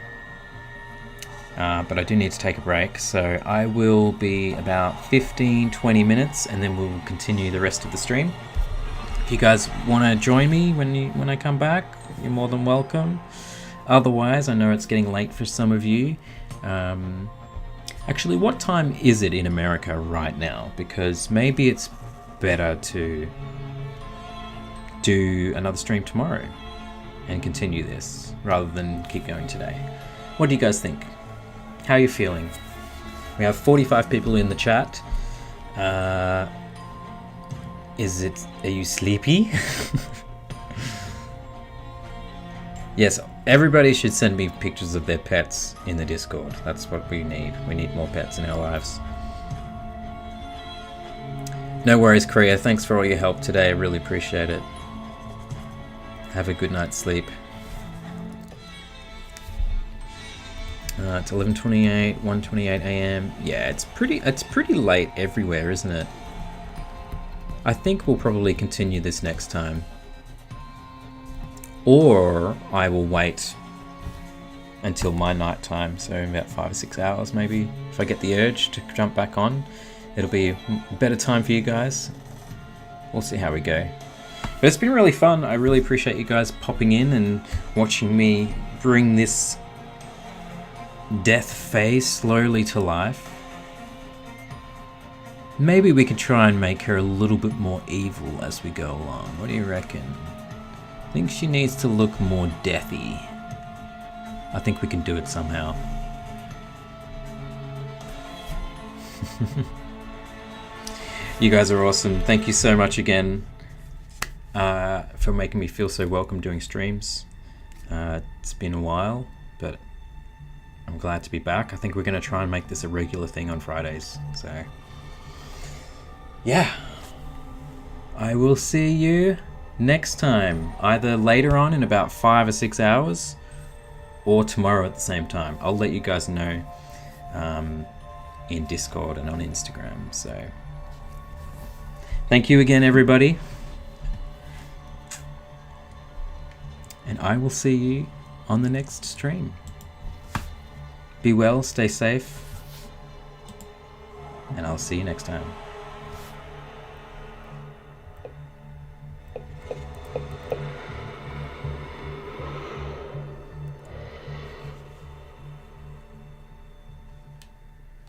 But I do need to take a break, so I will be about 15-20 minutes, and then we'll continue the rest of the stream. If you guys want to join me when I come back, you're more than welcome. Otherwise, I know it's getting late for some of you. Actually, what time is it in America right now? Because maybe it's better to do another stream tomorrow and continue this rather than keep going today. What do you guys think? How are you feeling? We have 45 people in the chat. Are you sleepy? Yes, everybody should send me pictures of their pets in the Discord. That's what we need. We need more pets in our lives. No worries, Korea. Thanks for all your help today. I really appreciate it. Have a good night's sleep. It's 11:28, 1:28 a.m. Yeah, it's pretty late everywhere, isn't it? I think we'll probably continue this next time. Or I will wait until my night time, so about 5 or 6 hours maybe. If I get the urge to jump back on, it'll be a better time for you guys. We'll see how we go. But it's been really fun. I really appreciate you guys popping in and watching me bring this death phase slowly to life. Maybe we could try and make her a little bit more evil as we go along. What do you reckon? I think she needs to look more deathy. I think we can do it somehow. You guys are awesome. Thank you so much again for making me feel so welcome doing streams. It's been a while, but I'm glad to be back. I think we're going to try and make this a regular thing on Fridays. So, yeah. I will see you next time, either later on in about 5 or 6 hours, or tomorrow at the same time. I'll let you guys know in Discord and on Instagram. So, thank you again, everybody. And I will see you on the next stream. Be well, stay safe, and I'll see you next time.